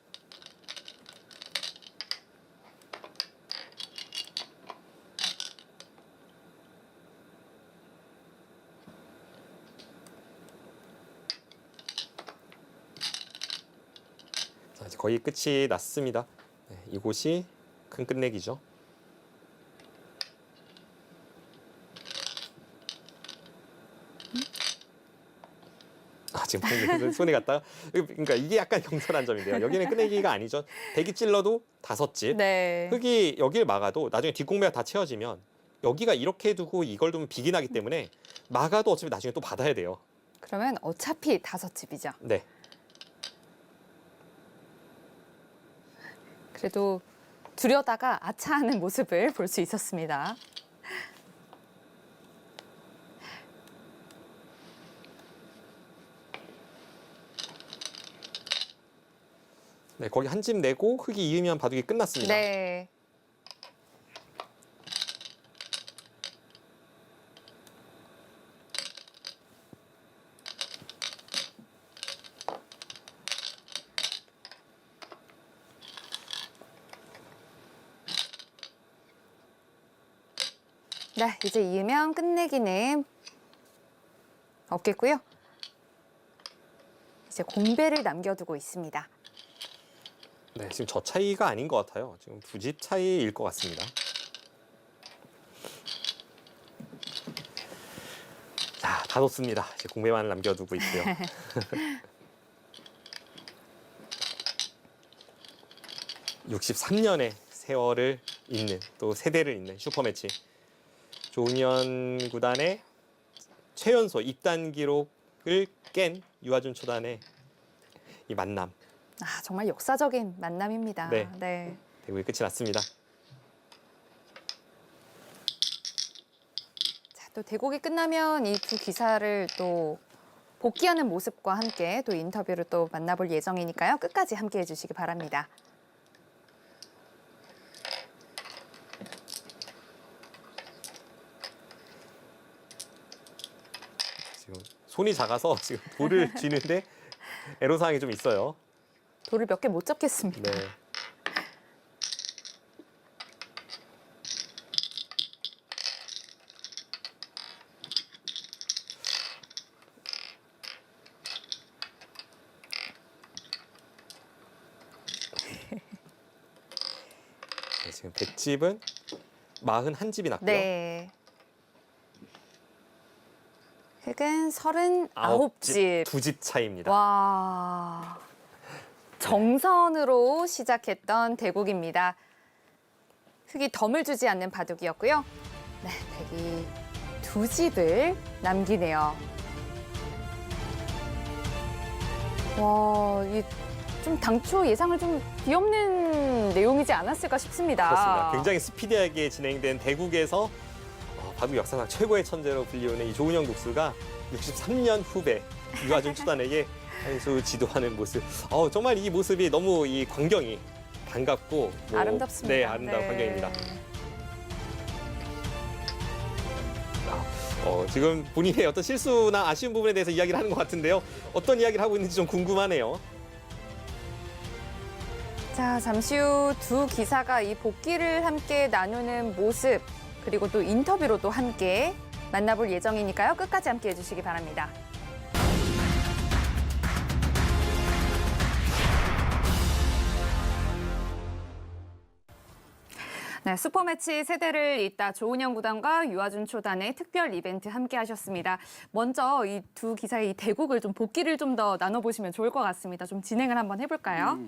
자, 이제 거의 끝이 났습니다. 네, 이곳이 큰 끝내기죠. 지금 손에 갔다가 그러니까 이게 약간 경솔한 점인데요. 여기는 끝내기가 아니죠. 백이 찔러도 5집. 네. 흙이 여기를 막아도 나중에 뒷공배가 다 채워지면 여기가 이렇게 두고 이걸 두면 비기 나기 때문에 막아도 어차피 나중에 또 받아야 돼요. 그러면 어차피 5집이죠. 네. 그래도 두려다가 아차하는 모습을 볼 수 있었습니다. 네, 거기 한 집 내고 흙이 이으면 바둑이 끝났습니다. 네. 네, 이제 이으면 끝내기는 없겠고요. 이제 공배를 남겨두고 있습니다. 네, 지금 저 차이가 아닌 것 같아요. 지금 2집 차이일 것 같습니다. 자, 다 뒀습니다. 이제 공배만 남겨두고 있고요. (63년의) 세월을 잇는 또 세대를 잇는 슈퍼매치. 조은현 구단의 최연소 입단 기록을 깬 유아준 초단의 이 만남. 아, 정말 역사적인 만남입니다. 네. 네. 대구의 끝이 났습니다. 자, 또 대국이 끝나면 이 두 기사를 또 복귀하는 모습과 함께 또 인터뷰를 또 만나볼 예정이니까요. 끝까지 함께 해주시기 바랍니다. 지금 손이 작아서 지금 돌을 쥐는데 애로사항이 좀 있어요. 돌을 몇 개 못 잡겠습니다. 네. 네, 지금 백집은 41집이 났고요. 네. 흙은 39집. 2집 차이입니다. 와. 정선으로 시작했던 대국입니다. 흙이 덤을 주지 않는 바둑이었고요. 네, 백이 2집을 남기네요. 와, 이 좀 당초 예상을 좀 뒤엎는 내용이지 않았을까 싶습니다. 그렇습니다. 굉장히 스피디하게 진행된 대국에서 바둑 역사상 최고의 천재로 불리우는 이 조은영 국수가 63년 후배 유아준 초단에게 한 수 지도하는 모습. 정말 이 모습이 너무 이 광경이 반갑고 아름답습니다. 네, 아름다운 광경입니다. 지금 본인의 어떤 실수나 아쉬운 부분에 대해서 이야기를 하는 것 같은데요. 어떤 이야기를 하고 있는지 좀 궁금하네요. 자, 잠시 후 두 기사가 이 복귀를 함께 나누는 모습, 그리고 또 인터뷰로도 함께 만나볼 예정이니까요. 끝까지 함께 해주시기 바랍니다. 네, 슈퍼매치 세대를 잇다 조은영 구단과 유아준 초단의 특별 이벤트 함께 하셨습니다. 먼저 이 두 기사의 이 대국을 좀 복귀를 좀 더 나눠보시면 좋을 것 같습니다. 좀 진행을 한번 해볼까요?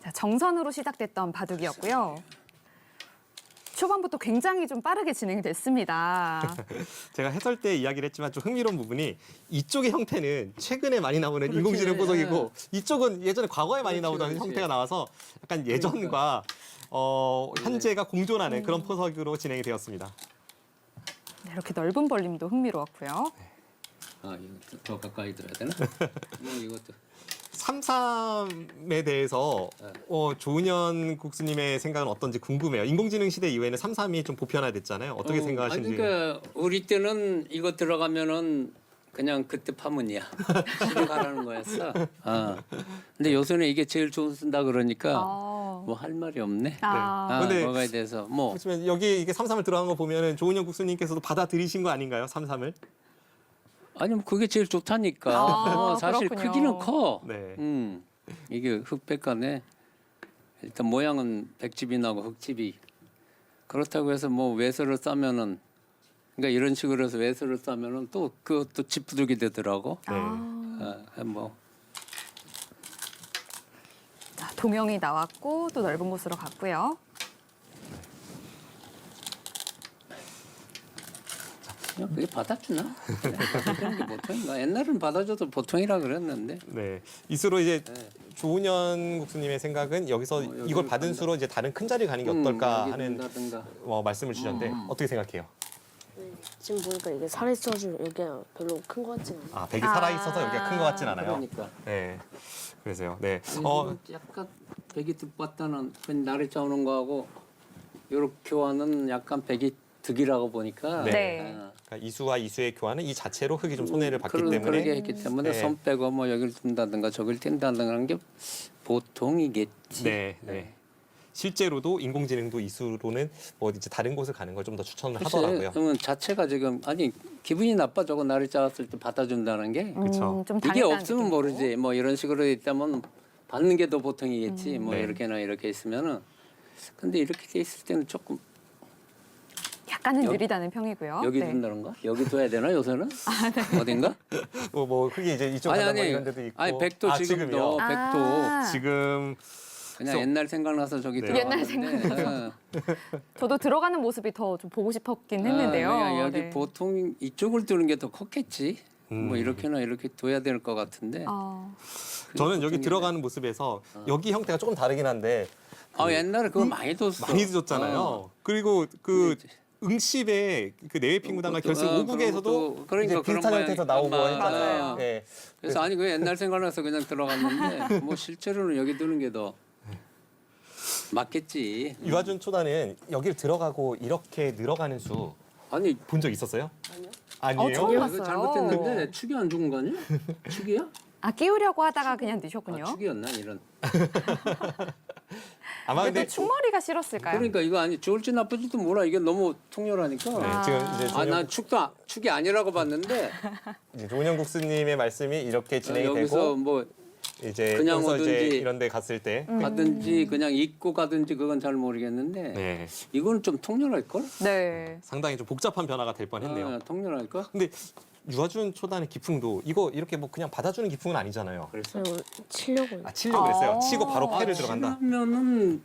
자, 정선으로 시작됐던 바둑이었고요. 초반부터 굉장히 좀 빠르게 진행이 됐습니다. 제가 해설 때 이야기를 했지만 좀 흥미로운 부분이 이쪽의 형태는 최근에 많이 나오는 인공지능 보석이고 이쪽은 예전에 과거에 많이 나오던 형태가 나와서 약간 예전과 현재가 공존하는 그런 포석으로 진행이 되었습니다. 네, 이렇게 넓은 벌림도 흥미로웠고요. 아, 이거 더 가까이 들어야 되나? 뭐 이것도 3-3에 대해서 조은현 국수님의 생각은 어떤지 궁금해요. 인공지능 시대 이후에는 3-3이 좀 보편화됐잖아요. 어떻게 생각하시는지. 아니, 그러니까 우리 때는 이거 들어가면은 그냥 그때 파문이야. 집에 가라는 거였어. 근데 요새는 이게 제일 좋은 쓴다 그러니까 뭐 할 말이 없네. 근데 뭐가에 대해서 뭐 그렇지만 여기 이게 3-3을 들어간 거 보면은 조은현 국수님께서도 받아들이신 거 아닌가요? 3-3을? 아니 뭐 그게 제일 좋다니까. 사실 그렇군요. 크기는 커. 네. 이게 흑백간에 일단 모양은 백집이 나고 흑집이 그렇다고 해서 뭐 외서를 싸면은 그러니까 이런 식으로 해서 외서를 싸면은 또 그것도 집부득이 되더라고. 뭐 자, 동영이 나왔고 또 넓은 곳으로 갔고요. 그냥 그게 받아주나? 받아주는 게 보통인가? 옛날은 받아줘도 보통이라 그랬는데. 네. 이수로 이제 조은현 국수님의 생각은 여기서 여기를 이걸 받은 간다. 수로 이제 다른 큰 자리 가는 게 어떨까 여기 하는 든다든가. 말씀을 주셨는데 어떻게 생각해요? 지금 보니까 이게 살아있어가지고 여기가 별로 큰 것 같지는 않아요. 백이 살아 있어서 여기가 큰 것 같진 않아요. 그러니까. 네. 그래서요. 네. 약간 백이 득봤다는 날이 짜오는 거하고 요렇게 와는 약간 백이 득이라고 보니까. 네. 네. 그러니까 이수와 이수의 교환은 이 자체로 흙이 좀 손해를 받기 때문에 그러게 했기 때문에 네. 손 빼고 뭐 여기를 둔다든가 저길 뛴다든가 하는 게 보통이겠지. 네. 실제로도 인공지능도 이수로는 뭐 이제 다른 곳을 가는 걸 좀 더 추천을 글쎄, 하더라고요. 그러면 자체가 지금 아니 기분이 나빠 저거 날이 짜왔을 때 받아준다는 게 그렇죠. 좀 이게 당했다는 없으면 느낌이고. 모르지 뭐 이런 식으로 있다면 받는 게 더 보통이겠지 뭐 네. 이렇게나 이렇게 있으면은 근데 이렇게 돼 있을 때는 조금 약간은 여기- 느리다는 평이고요. 여기 네. 둔다는가 여기 둬야 되나 요새는 어딘가 뭐 흙이 이제 이쪽 하나 뭐 이런 데도 있고. 아니 백도 지금도 지금요? 백도 지금 그냥 옛날 생각나서 저기 네. 들어갔는데 옛날 저도 들어가는 모습이 더 좀 보고 싶었긴 했는데요. 그러니까 여기 네. 보통 이쪽을 두는 게 더 컸겠지 뭐 이렇게나 이렇게 둬야 될 것 같은데 저는 여기 보통이네. 들어가는 모습에서 여기 형태가 조금 다르긴 한데 옛날에 그거 많이 뒀어 많이 늦었잖아요. 그리고 그 그렇지. 응십의 그 내외 핑구단과 그것도, 결승 그런 5국에서도 것도 그러니까 이제 그런 비슷한 형태에서 나오고 맞아요. 네. 그래서 아니 그 옛날 생각나서 그냥 들어갔는데 뭐 실제로는 여기 두는 게 더 맞겠지. 유아준 초단은 여기를 들어가고 이렇게 늘어가는 수 아니 본 적 있었어요? 아니에요? 처음 이거 봤어요. 잘못됐는데 축이 안 죽은 거 아니야? 축이야? 끼우려고 하다가 그냥 넣으셨군요. 축이었나 이런. 아마 그래도 근데 충머리가 싫었을까요? 그러니까 이거 아니 좋을지 나쁠지도 몰라. 이게 너무 통렬하니까. 네, 지금 이제 난 축이 아니라고 봤는데 조은영 국수님의 말씀이 이렇게 진행이 여기서 되고 뭐 이제 그냥 여기서 이제 오든지 이런 데 갔을 때 가든지 그냥 입고 가든지 그건 잘 모르겠는데 네, 이거는 좀 통렬할 걸? 네. 상당히 좀 복잡한 변화가 될 뻔했네요. 통렬할 걸? 근데 유아준 초단의 기풍도 이거 이렇게 뭐 그냥 받아주는 기풍은 아니잖아요. 그래서 그리고 치려고 아, 치려고 그랬어요. 아. 치고 바로 패를 들어간다. 치면은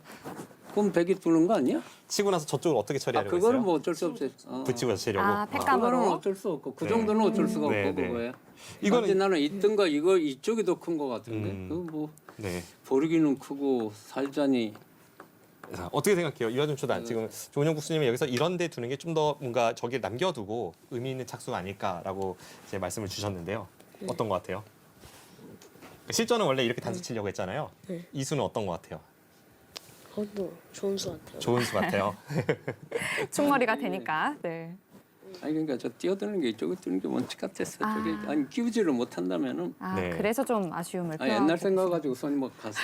그럼 백이 뚫는 거 아니야? 치고 나서 저쪽을 어떻게 아 처리하려고 그거는 했어요? 뭐 어쩔 수 없어요. 붙이고 치려고. 아, 그거는 팩감으로. 어쩔 수 없고 그 네. 정도는 어쩔 수가 없고 네, 네. 그거예요. 이거는 이거는 나는 있던가 이거 이쪽이 더 큰 거 같은데 음. 그뭐 네. 버리기는 크고 살자니 자, 어떻게 생각해요? 유아준 초단. 네. 지금 조은영 국수님이 여기서 이런 데 두는 게 좀 더 뭔가 저기를 남겨두고 의미 있는 착수가 아닐까라고 이제 말씀을 주셨는데요. 어떤 것 같아요? 실전은 원래 이렇게 단수 치려고 했잖아요. 네. 이 수는 어떤 것 같아요? 그것도 좋은 수 같아요. 좋은 수 같아요. 충머리가 되니까. 네. 아니 그러니까 저 뛰어드는 게 이쪽에 뛰는 게 원칙 같았어. 아. 저게 아니 끼우지를 못한다면은 아, 네. 그래서 좀 아쉬움을 아니, 표현하고 옛날 생각 가지고 손이 뭐 갔어.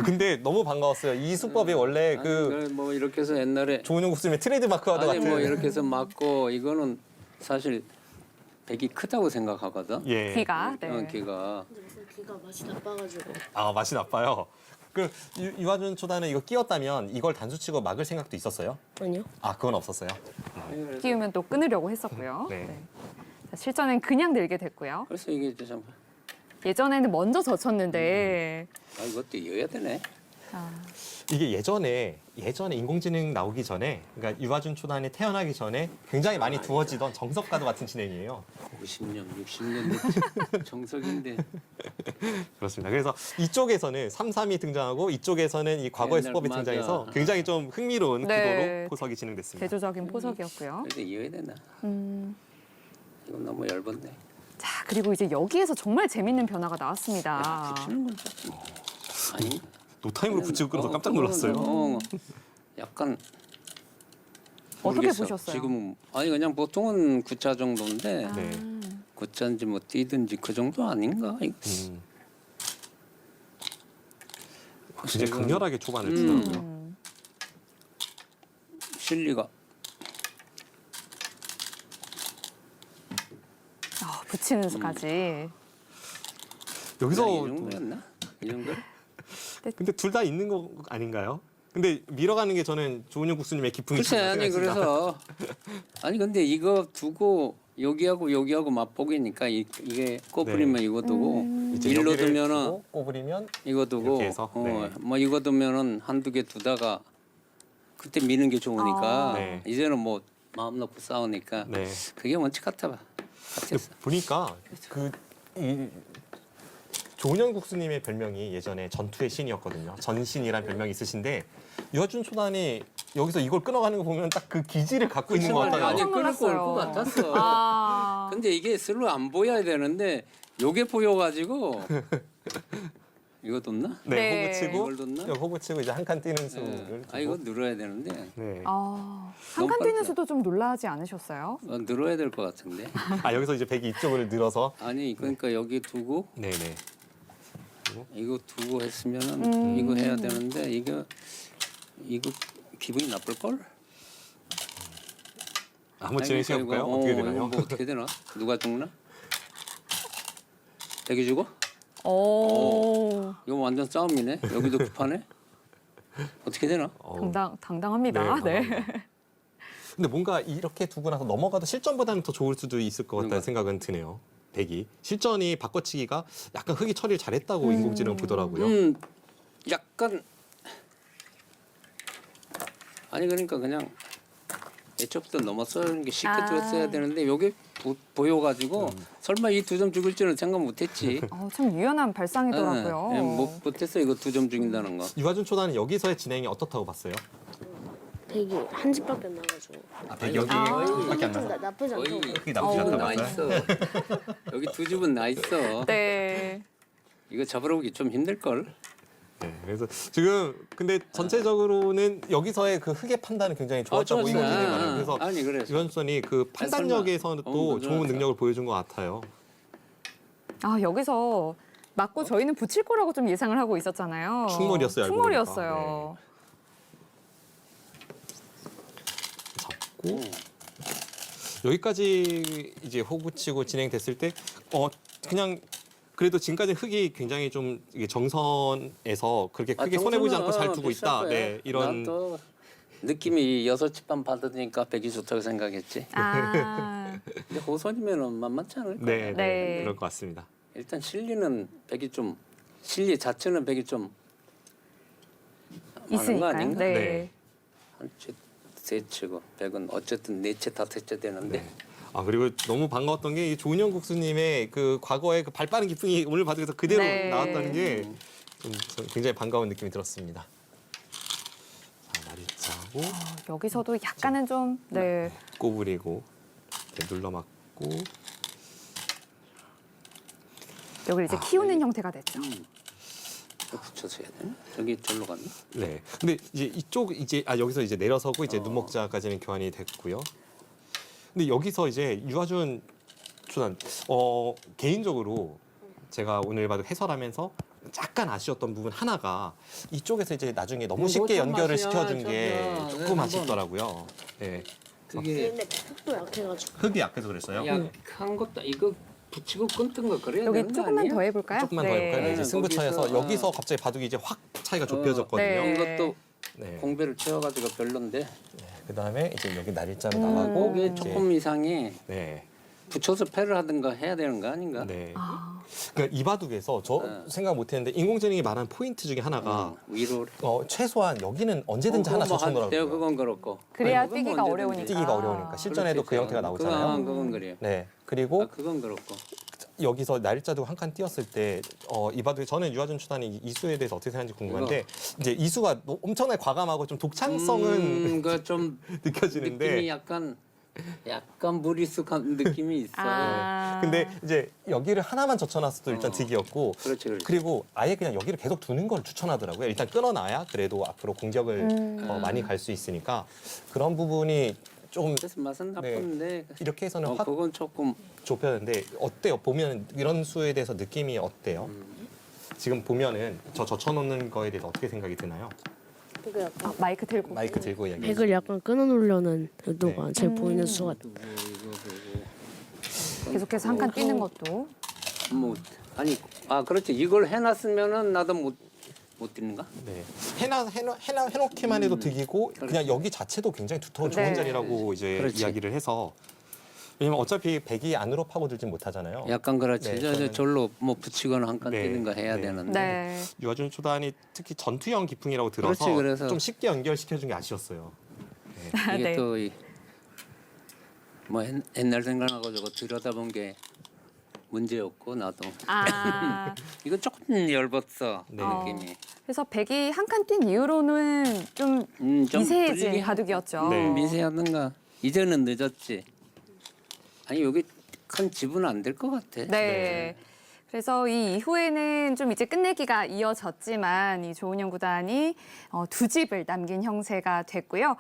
근데 너무 반가웠어요. 이 수법이 원래 아니, 그 그래, 뭐 이렇게 해서 옛날에 조은영 국수님의 트레이드 마크와도 아니 같은. 뭐 이렇게 해서 맞고 이거는 사실 백이 크다고 생각하거든. 예. 귀가. 네. 귀가. 근데 무슨 귀가 맛이 나빠가지고 아 맛이 나빠요. 그 유아준 초단은 이거 끼웠다면 이걸 단수 치고 막을 생각도 있었어요? 아니요. 아 그건 없었어요. 끼우면 또 끊으려고 했었고요. 네. 네. 자, 실전엔 그냥 늘게 됐고요. 그래서 이게 이제 참 예전에는 먼저 젖혔는데 아, 이것도 이어야 되네. 아, 이게 예전에 인공지능 나오기 전에, 그러니까 유아준 초단이 태어나기 전에 굉장히 많이 두어지던 정석과도 같은 진행이에요. 50년, 60년 정석인데 그렇습니다. 그래서 이쪽에서는 3-3이 등장하고 이쪽에서는 이 과거의 옛날 수법이 맞아. 등장해서 굉장히 좀 흥미로운 네. 구도로 포석이 진행됐습니다. 대조적인 포석이었고요. 그래도 이어야 되나? 음, 이건 너무 얇았네. 자, 그리고 이제 여기에서 정말 재밌는 변화가 나왔습니다. 붙이는 건 조금 아니 노타임으로 붙이고 끊어서 깜짝 놀랐어요. 약간 어떻게 모르겠어. 보셨어요? 지금 아니 그냥 보통은 9차 정도인데 네. 9차인지 뭐 뛰든지 그 정도 아닌가? 굉장히 강렬하게 초반을 음. 치더라고요. 실리가 붙이는 수까지. 여기서 그냥 이 정도였나? 이 정도? 근데 둘 다 있는 거 아닌가요? 근데 밀어가는 게 저는 조은영 국수님의 기풍이 글쎄 아니 그래서 아니 근데 이거 두고 여기하고 맛보기니까 이게 꼬부리면 이거 두고 이제 일로 여기를 두면은 두고 꼬부리면 이거 두고 이렇게 해서? 네. 뭐 이거 두면은 한두 개 두다가 그때 미는 게 좋으니까 네. 이제는 뭐 마음 놓고 싸우니까 네. 그게 원칙 같았어. 보니까 이 조은영 국수님의 별명이 예전에 전투의 신이었거든요. 전신이란 별명이 있으신데 유아준 초단이 여기서 이걸 끊어가는 거 보면 딱 그 기질을 갖고 있는 것 같아요. 아니 깜짝 끊을 거 올 것 놀랐어요. 같았어. 아, 근데 이게 슬로 안 보여야 되는데 요게 보여가지고 이거 뒀나? 네, 네. 호구 치고 이걸 뒀나? 호구 치고 이제 한 칸 뛰는 수를 네. 두고. 아 이거 늘어야 되는데 네. 한 너무 칸 뛰는 빠르다. 수도 좀 놀라지 않으셨어요? 늘어야 될 것 같은데. 아 여기서 이제 백이 이쪽을 늘어서 아니 그러니까 여기 두고 네네. 이거 두고 했으면은 이거 해야 되는데 이거 기분이 나쁠 걸? 한번 진행해 볼까요? 어떻게 되나요? 뭐 어떻게 되나? 누가 죽나? 대기 죽어? 오, 이거 완전 싸움이네. 여기도 급하네. 어떻게 되나? 당당합니다. 네. 근데 뭔가 이렇게 두고 나서 넘어가도 실전보다는 더 좋을 수도 있을 것 같다는 그런가? 생각은 드네요. 백이 실전이 바꿔치기가 약간 흙이 처리를 잘했다고 인공지능 보더라고요. 약간 아니 그러니까 그냥 애초부터 넘어서는 게 쉽게 아. 줬어야 되는데 요게 보여가지고 설마 이 2점 죽을 줄은 생각 못했지. 참 유연한 발상이더라고요. 예, 못했어 이거 2점 죽인다는 거. 유아준 초단은 여기서의 진행이 어떻다고 봤어요? 백이 한 집밖에 안 나가지고 아, 백이 여기밖에 안 좀 나서 나쁘지 않다고. 흙이 나쁘지 2집은 않다고 나 봤어요? 있어. 여기 2집은 나 있어. 네. 이거 잡으러 오기 좀 힘들 걸. 네, 그래서 지금 근데 전체적으로는 여기서의 그 흙의 판단은 굉장히 좋았다고 좋았어요. 인공지능이 말해요. 그래서 아니 그래서 유아준 초단이 그 판단력에서는 또 좋은 좋았어. 능력을 보여준 것 같아요. 아, 여기서 맞고 저희는 붙일 거라고 좀 예상을 하고 있었잖아요. 충몰이었어요, 알고 충몰이었어요. 잡고 여기까지 이제 호구 치고 진행됐을 때 그냥 그래도 지금까지 흙이 굉장히 좀 이게 정선에서 그렇게 크게 손해 보지 않고 잘 두고 있다. 네, 이런 난또 느낌이 6집 받으니까 백이 좋다고 생각했지. 아, 근데 호선이면은 만만치 않을 거야. 네, 네, 네. 그럴 것 같습니다. 일단 실리는 백이 좀 실리 자체는 백이 좀 많은 거 있으니까요. 아닌가? 네. 네. 한채세 채고 백은 어쨌든 4채 5채 되는데 네. 아 그리고 너무 반가웠던 게 이 조은영 국수님의 그 과거의 그 발빠른 기풍이 오늘 바둑에서 그대로 네. 나왔다는 게 좀 굉장히 반가운 느낌이 들었습니다. 자, 날이 짜고 여기서도 약간은 좀 네. 꼬부리고 이렇게 눌러맞고 여기를 이제 키우는 형태가 됐죠. 이거 붙여서 해야 되나? 저기 절로 갔나? 네. 근데 이제 이쪽 이제 여기서 이제 내려서고 이제 눈목자까지는 교환이 됐고요. 근데 여기서 이제 유아준 초단 개인적으로 제가 오늘 바둑 해설하면서 약간 아쉬웠던 부분 하나가 이쪽에서 이제 나중에 너무 쉽게 연결을 시켜준 게 조금 아쉽더라고요. 네. 그게 근데 흙도 약해가지고. 흙이 약해서 그랬어요. 약한 것도 이거 붙이고 끊던 거 그래야 여기 되는 거 조금만 아니야? 더 해볼까요? 조금만 더 해볼까요? 네, 이제 네, 승부처에서 거기서, 여기서 갑자기 바둑이 이제 확 차이가 좁혀졌거든요. 네. 이것도 네. 공배를 채워가지고 별론데 그다음에 이제 여기 날짜로 나가고 그게 이제 조금 이상이 네. 붙여서 패를 하든가 해야 되는 거 아닌가? 네. 아, 그러니까 이 바둑에서 저 네. 생각 못했는데 인공지능이 말한 포인트 중에 하나가 위로 최소한 여기는 언제든지 하나 그건 뭐 젖혀놓으라고요. 그건 그렇고 그래야 그건 뛰기가 뭐 어려우니까. 언제든지. 뛰기가 어려우니까 실전에도 그렇지, 그 형태가 나오잖아요. 그건 그래요. 네. 그리고 아, 그건 그렇고 여기서 날짜도 한 칸 띄었을 때 이 바둑 저는 유아준 초단이 이수에 대해서 어떻게 생각하는지 궁금한데 이제 이수가 엄청나게 과감하고 좀 독창성은 그좀 느껴지는데 느낌이 약간 무리숙한 느낌이 있어. 아. 근데 이제 여기를 하나만 젖혀놨어도 일단 득이었고 그렇지, 그렇지. 그리고 아예 그냥 여기를 계속 두는 걸 추천하더라고요. 일단 끊어놔야 그래도 앞으로 공격을 더 많이 갈 수 있으니까 그런 부분이 좀 그래서 맛은 네. 나쁜데 이렇게 해서는 확 그건 조금 좁혔는데 어때요? 보면 이런 수에 대해서 느낌이 어때요? 지금 보면은 저 젖혀놓는 거에 대해서 어떻게 생각이 드나요? 이거 약간 마이크 들고. 마이크 들고 얘기해. 백을 약간 끊어놓으려는 의도가 제 보이는 수가. 계속해서 한 칸 뛰는 것도. 뭐 아니 그렇지 이걸 해놨으면은 나도 못 뛰는가? 네. 해놓기만 해도 득이고 그냥 여기 자체도 굉장히 두터운 좋은 네. 자리라고 이제 그렇지. 이야기를 해서 왜냐면 어차피 백이 안으로 파고들진 못하잖아요. 약간 그렇지. 네, 저 저는- 절로 뭐 붙이거나 한 칸 네, 뛰는 거 해야 네. 되는데. 네. 유아준 초단이 특히 전투형 기풍이라고 들어서 그렇지, 그래서. 좀 쉽게 연결시켜준 게 아쉬웠어요. 이게 네. 또 뭐 옛날 생각나고 저거 들여다본 게 문제였고 나도 아. 이건 조금 열받어 네. 느낌이. 그래서 백이 한 칸 뛴 이후로는 좀 좀 미세해진 불리한- 바둑이었죠. 네. 미세하던가 이제는 늦었지. 아니 여기 큰 지분 안 될 것 같아. 네. 그래서 이 이후에는 좀 이제 끝내기가 이어졌지만 이 조은영 구단이 두 집을 남긴 형세가 됐고요.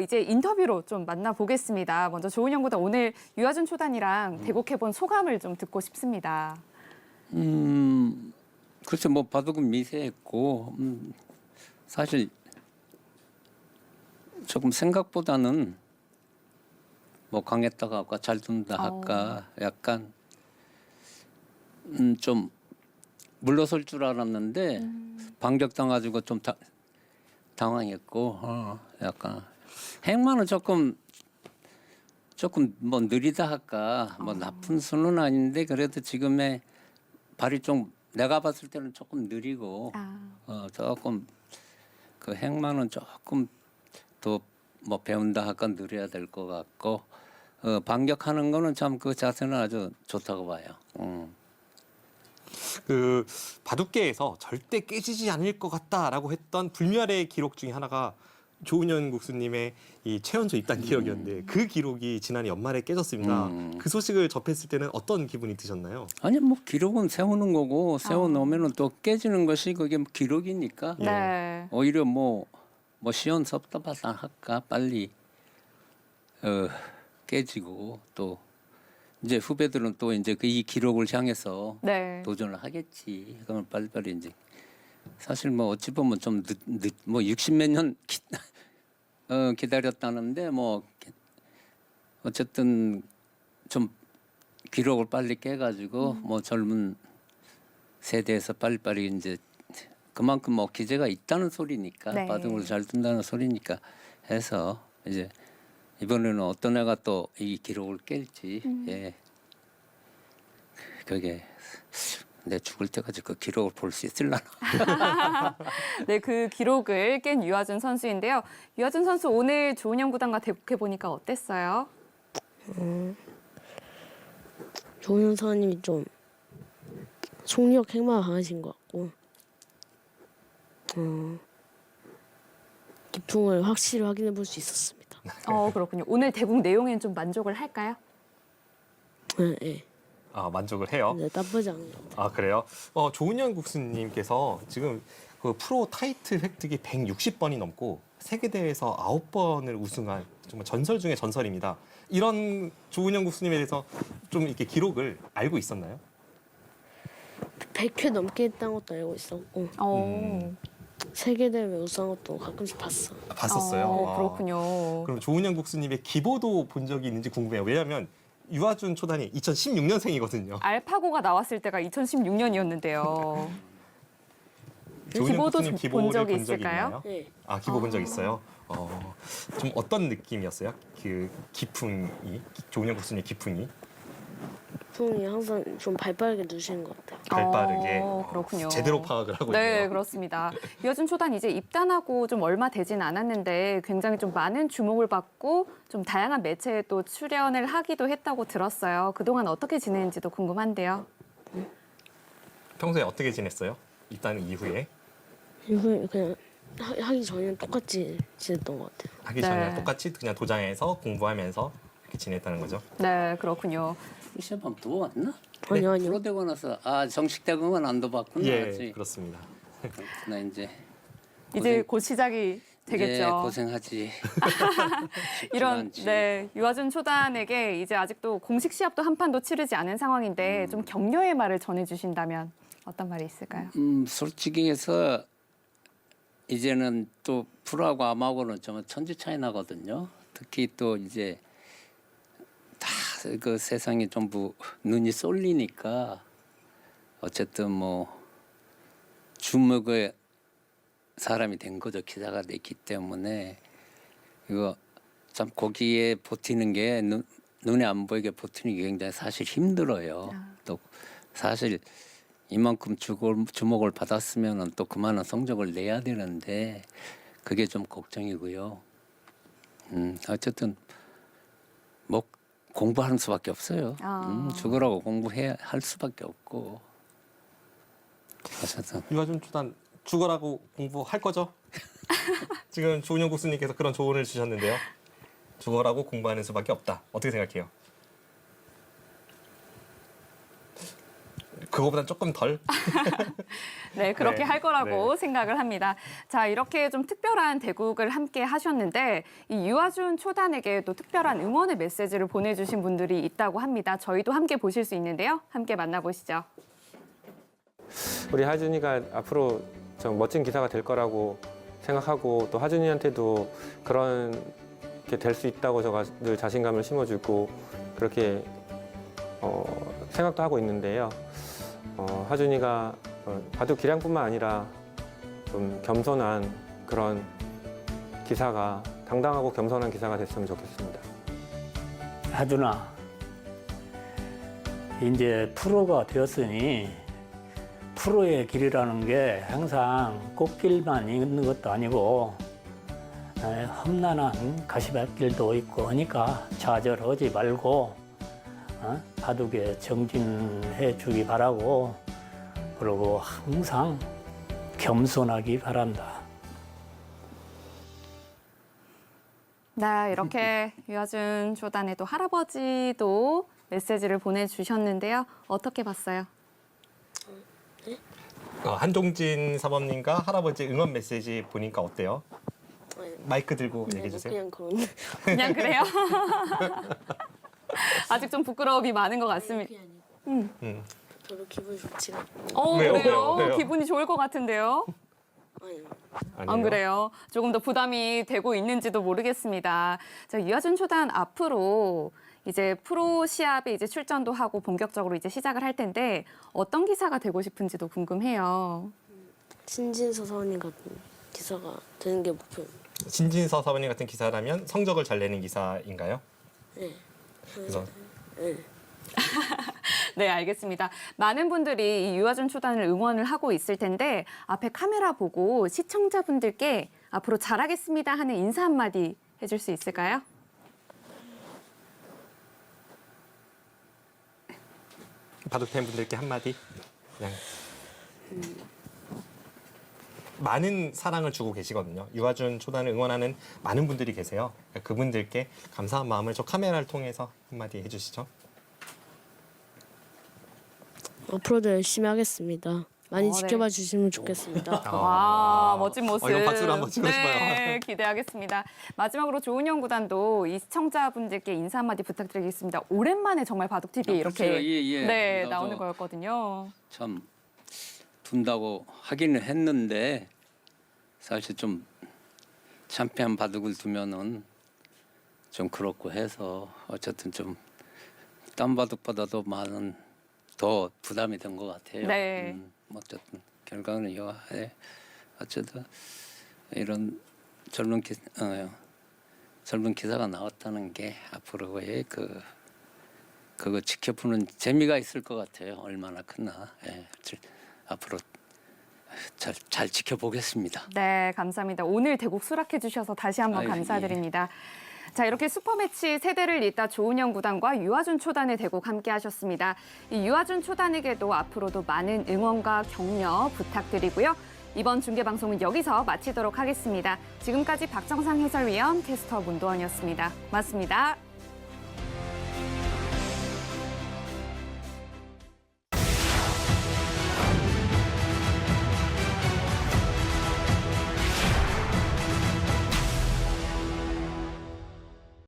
이제 인터뷰로 좀 만나보겠습니다. 먼저 조은영 구단 오늘 유아준 초단이랑 대국해본 소감을 좀 듣고 싶습니다. 그렇죠. 뭐 바둑은 미세했고 사실 조금 생각보다는 뭐 강했다가 할까 잘 둔다 할까 약간 좀 물러설 줄 알았는데 반격당가지고 좀 당황했고 약간 행만은 조금 뭐 느리다 할까 뭐 나쁜 수는 아닌데 그래도 지금의 발이 좀 내가 봤을 때는 조금 느리고 조금 그 행만은 조금 더 뭐 배운다 할까 느려야 될 것 같고 반격하는 거는 참 그 자세는 아주 좋다고 봐요. 그 바둑계에서 절대 깨지지 않을 것 같다라고 했던 불멸의 기록 중에 하나가 조은현 국수님의 이 최연소 입단 기록이었는데 그 기록이 지난해 연말에 깨졌습니다. 그 소식을 접했을 때는 어떤 기분이 드셨나요? 아니 뭐 기록은 세우는 거고 세워놓으면 또 깨지는 것이 그게 기록이니까 네. 오히려 뭐 시원섭답하다 할까 빨리 깨지고 또 이제 후배들은 또 이제 그 이 기록을 향해서 네. 도전을 하겠지. 그러면 빨리빨리 이제 사실 뭐 어찌 보면 좀 뭐 60몇 년 기다렸다는데 뭐 어쨌든 좀 기록을 빨리 깨가지고 뭐 젊은 세대에서 빨리빨리 이제 그만큼 뭐 기재가 있다는 소리니까 네. 바둑을 잘 둔다는 소리니까 해서 이제 이번에는 어떤 애가 또 이 기록을 깰지 예 그게 내 죽을 때까지 그 기록을 볼 수 있을라나. 네, 그 기록을 깬 유아준 선수인데요. 유아준 선수 오늘 조은영 구단과 대국해 보니까 어땠어요? 조은영 사장님이 좀 속력 행마가 강하신 것 같고 기풍을 확실히 확인해 볼 수 있었습니다. 그렇군요. 오늘 대국 내용에는 좀 만족을 할까요? 네, 네. 아, 만족을 해요. 네, 나쁘지 않아요. 아, 그래요? 조은영 국수님께서 지금 그 프로 타이틀 획득이 160번이 넘고 세계대회에서 9번을 우승한 정말 전설 중에 전설입니다. 이런 조은영 국수님에 대해서 좀 이렇게 기록을 알고 있었나요? 100회 넘게 했다는 것도 알고 있었고 세계대회 우승한 것도 가끔씩 봤어. 봤었어요. 아. 그렇군요. 그럼 조은영 국수님의 기보도 본 적이 있는지 궁금해요. 왜냐하면 유아준 초단이 2016년생이거든요. 알파고가 나왔을 때가 2016년이었는데요. 조은영 기보도 국수님 본 기보를 적이 본 적이 있을까요? 있나요? 네. 아, 기보 본 적 있어요? 좀 어떤 느낌이었어요? 그 기풍이, 조은영 국수님 기풍이? 기풍이 항상 좀 발빠르게 누시는 것 같아요. 발빠르게 그렇군요. 제대로 파악을 하고 네, 있네요. 그렇습니다. 유아준 초단 이제 입단하고 좀 얼마 되진 않았는데 굉장히 좀 많은 주목을 받고 좀 다양한 매체에 또 출연을 하기도 했다고 들었어요. 그동안 어떻게 지내는지도 궁금한데요. 평소에 어떻게 지냈어요? 입단 이후에? 이거 그냥 하기 전에는 똑같이 지냈던 것 같아요. 하기 네. 전에 똑같이 그냥 도장에서 공부하면서 이렇게 지냈다는 거죠. 네, 그렇군요. 시험 한번 더 왔나? 아니요. 프로 되고 나서 정식 대금은 안 둬봤구나. 예, 아직. 그렇습니다. 나 이제 이제 곧 시작이 되겠죠. 예, 고생하지. 쉽지가 이런 않지. 네 유아준 초단에게 이제 아직도 공식 시합도 한 판도 치르지 않은 상황인데 좀 격려의 말을 전해주신다면 어떤 말이 있을까요? 솔직히 해서 이제는 또 프로하고 암하고는 좀 천지 차이 나거든요. 특히 또 이제 다 그 세상이 전부 눈이 쏠리니까 어쨌든 뭐 주목의 사람이 된 거죠. 기자가 됐기 때문에 이거 참 거기에 버티는 게 눈에 안 보이게 버티는 게 굉장히 사실 힘들어요. 또 사실 이만큼 주목을 받았으면은 또 그만한 성적을 내야 되는데 그게 좀 걱정이고요. 어쨌든 뭐 공부하는 수밖에 없어요. 죽으라고 공부해야 할 수밖에 없고. 어쨌든 유아준 초단 죽어라고 공부할 거죠? 지금 조은영 국수님께서 그런 조언을 주셨는데요. 죽어라고 공부하는 수밖에 없다. 어떻게 생각해요? 그거보단 조금 덜? 네, 그렇게 네, 할 거라고 네. 생각을 합니다. 자, 이렇게 좀 특별한 대국을 함께 하셨는데 이 유아준 초단에게 또 특별한 응원의 메시지를 보내주신 분들이 있다고 합니다. 저희도 함께 보실 수 있는데요. 함께 만나보시죠. 우리 하준이가 앞으로 좀 멋진 기사가 될 거라고 생각하고 또 하준이한테도 그런 게 될 수 있다고 제가 늘 자신감을 심어주고 그렇게 생각도 하고 있는데요. 하준이가 바둑 기량뿐만 아니라 좀 겸손한 그런 기사가 당당하고 겸손한 기사가 됐으면 좋겠습니다. 하준아, 이제 프로가 되었으니 프로의 길이라는 게 항상 꽃길만 있는 것도 아니고 험난한 가시밭길도 있고 하니까 좌절하지 말고 바둑에 정진해 주기 바라고 그리고 항상 겸손하기 바란다. 네, 이렇게 유아준 초단의 또 할아버지도 메시지를 보내주셨는데요. 어떻게 봤어요? 한종진 사범님과 할아버지 응원 메시지 보니까 어때요? 마이크 들고 얘기해 주세요. 그냥 그런. 그냥 그래요? 아직 좀 부끄러움이 많은 것 같습니다. 별로 기분이 좋지가 않아요. 왜요? 그래요? 왜요? 기분이 좋을 것 같은데요? 아니요. 안 아니에요? 그래요? 조금 더 부담이 되고 있는지도 모르겠습니다. 자, 유아준 초단 앞으로 이제 프로 시합에 이제 출전도 하고 본격적으로 이제 시작을 할 텐데 어떤 기사가 되고 싶은지도 궁금해요. 신진서 사원님 같은 기사가 되는 게 목표입니다. 신진서 사모님 같은 기사라면 성적을 잘 내는 기사인가요? 네. 그래서 네. 네, 알겠습니다. 많은 분들이 이 유아준 초단을 응원을 하고 있을 텐데 앞에 카메라 보고 시청자분들께 앞으로 잘하겠습니다 하는 인사 한마디 해줄 수 있을까요? 바둑 팬분들께 한마디. 그냥 많은 사랑을 주고 계시거든요. 유아준 초단을 응원하는 많은 분들이 계세요. 그분들께 감사한 마음을 저 카메라를 통해서 한마디 해주시죠. 앞으로도 열심히 하겠습니다. 많이 네. 지켜봐 주시면 좋겠습니다. 와, 멋진 모습. 이거 박수로 한번 치고 싶어요. 네, 기대하겠습니다. 마지막으로 조은영 구단도 이 시청자분들께 인사 한마디 부탁드리겠습니다. 오랜만에 정말 바둑TV에 이렇게 그렇죠. 예. 네, 나도 나오는 거였거든요. 참 둔다고 하기는 했는데 사실 좀 챔피언 바둑을 두면은 좀 그렇고 해서 어쨌든 좀 딴 바둑보다도 많은 더 부담이 된 것 같아요. 네. 어쨌든 결과는 이와해 어쨌든 이런 젊은 기사가 나왔다는 게 앞으로의 그거 지켜보는 재미가 있을 것 같아요. 얼마나 크나. 예. 앞으로 잘 지켜보겠습니다. 네, 감사합니다. 오늘 대국 수락해 주셔서 다시 한번 아유, 감사드립니다. 자, 이렇게 슈퍼매치 세대를 잇다 조은영 구단과 유아준 초단의 대국 함께 하셨습니다. 이 유아준 초단에게도 앞으로도 많은 응원과 격려 부탁드리고요. 이번 중계방송은 여기서 마치도록 하겠습니다. 지금까지 박정상 해설위원, 캐스터 문도원이었습니다. 고맙습니다.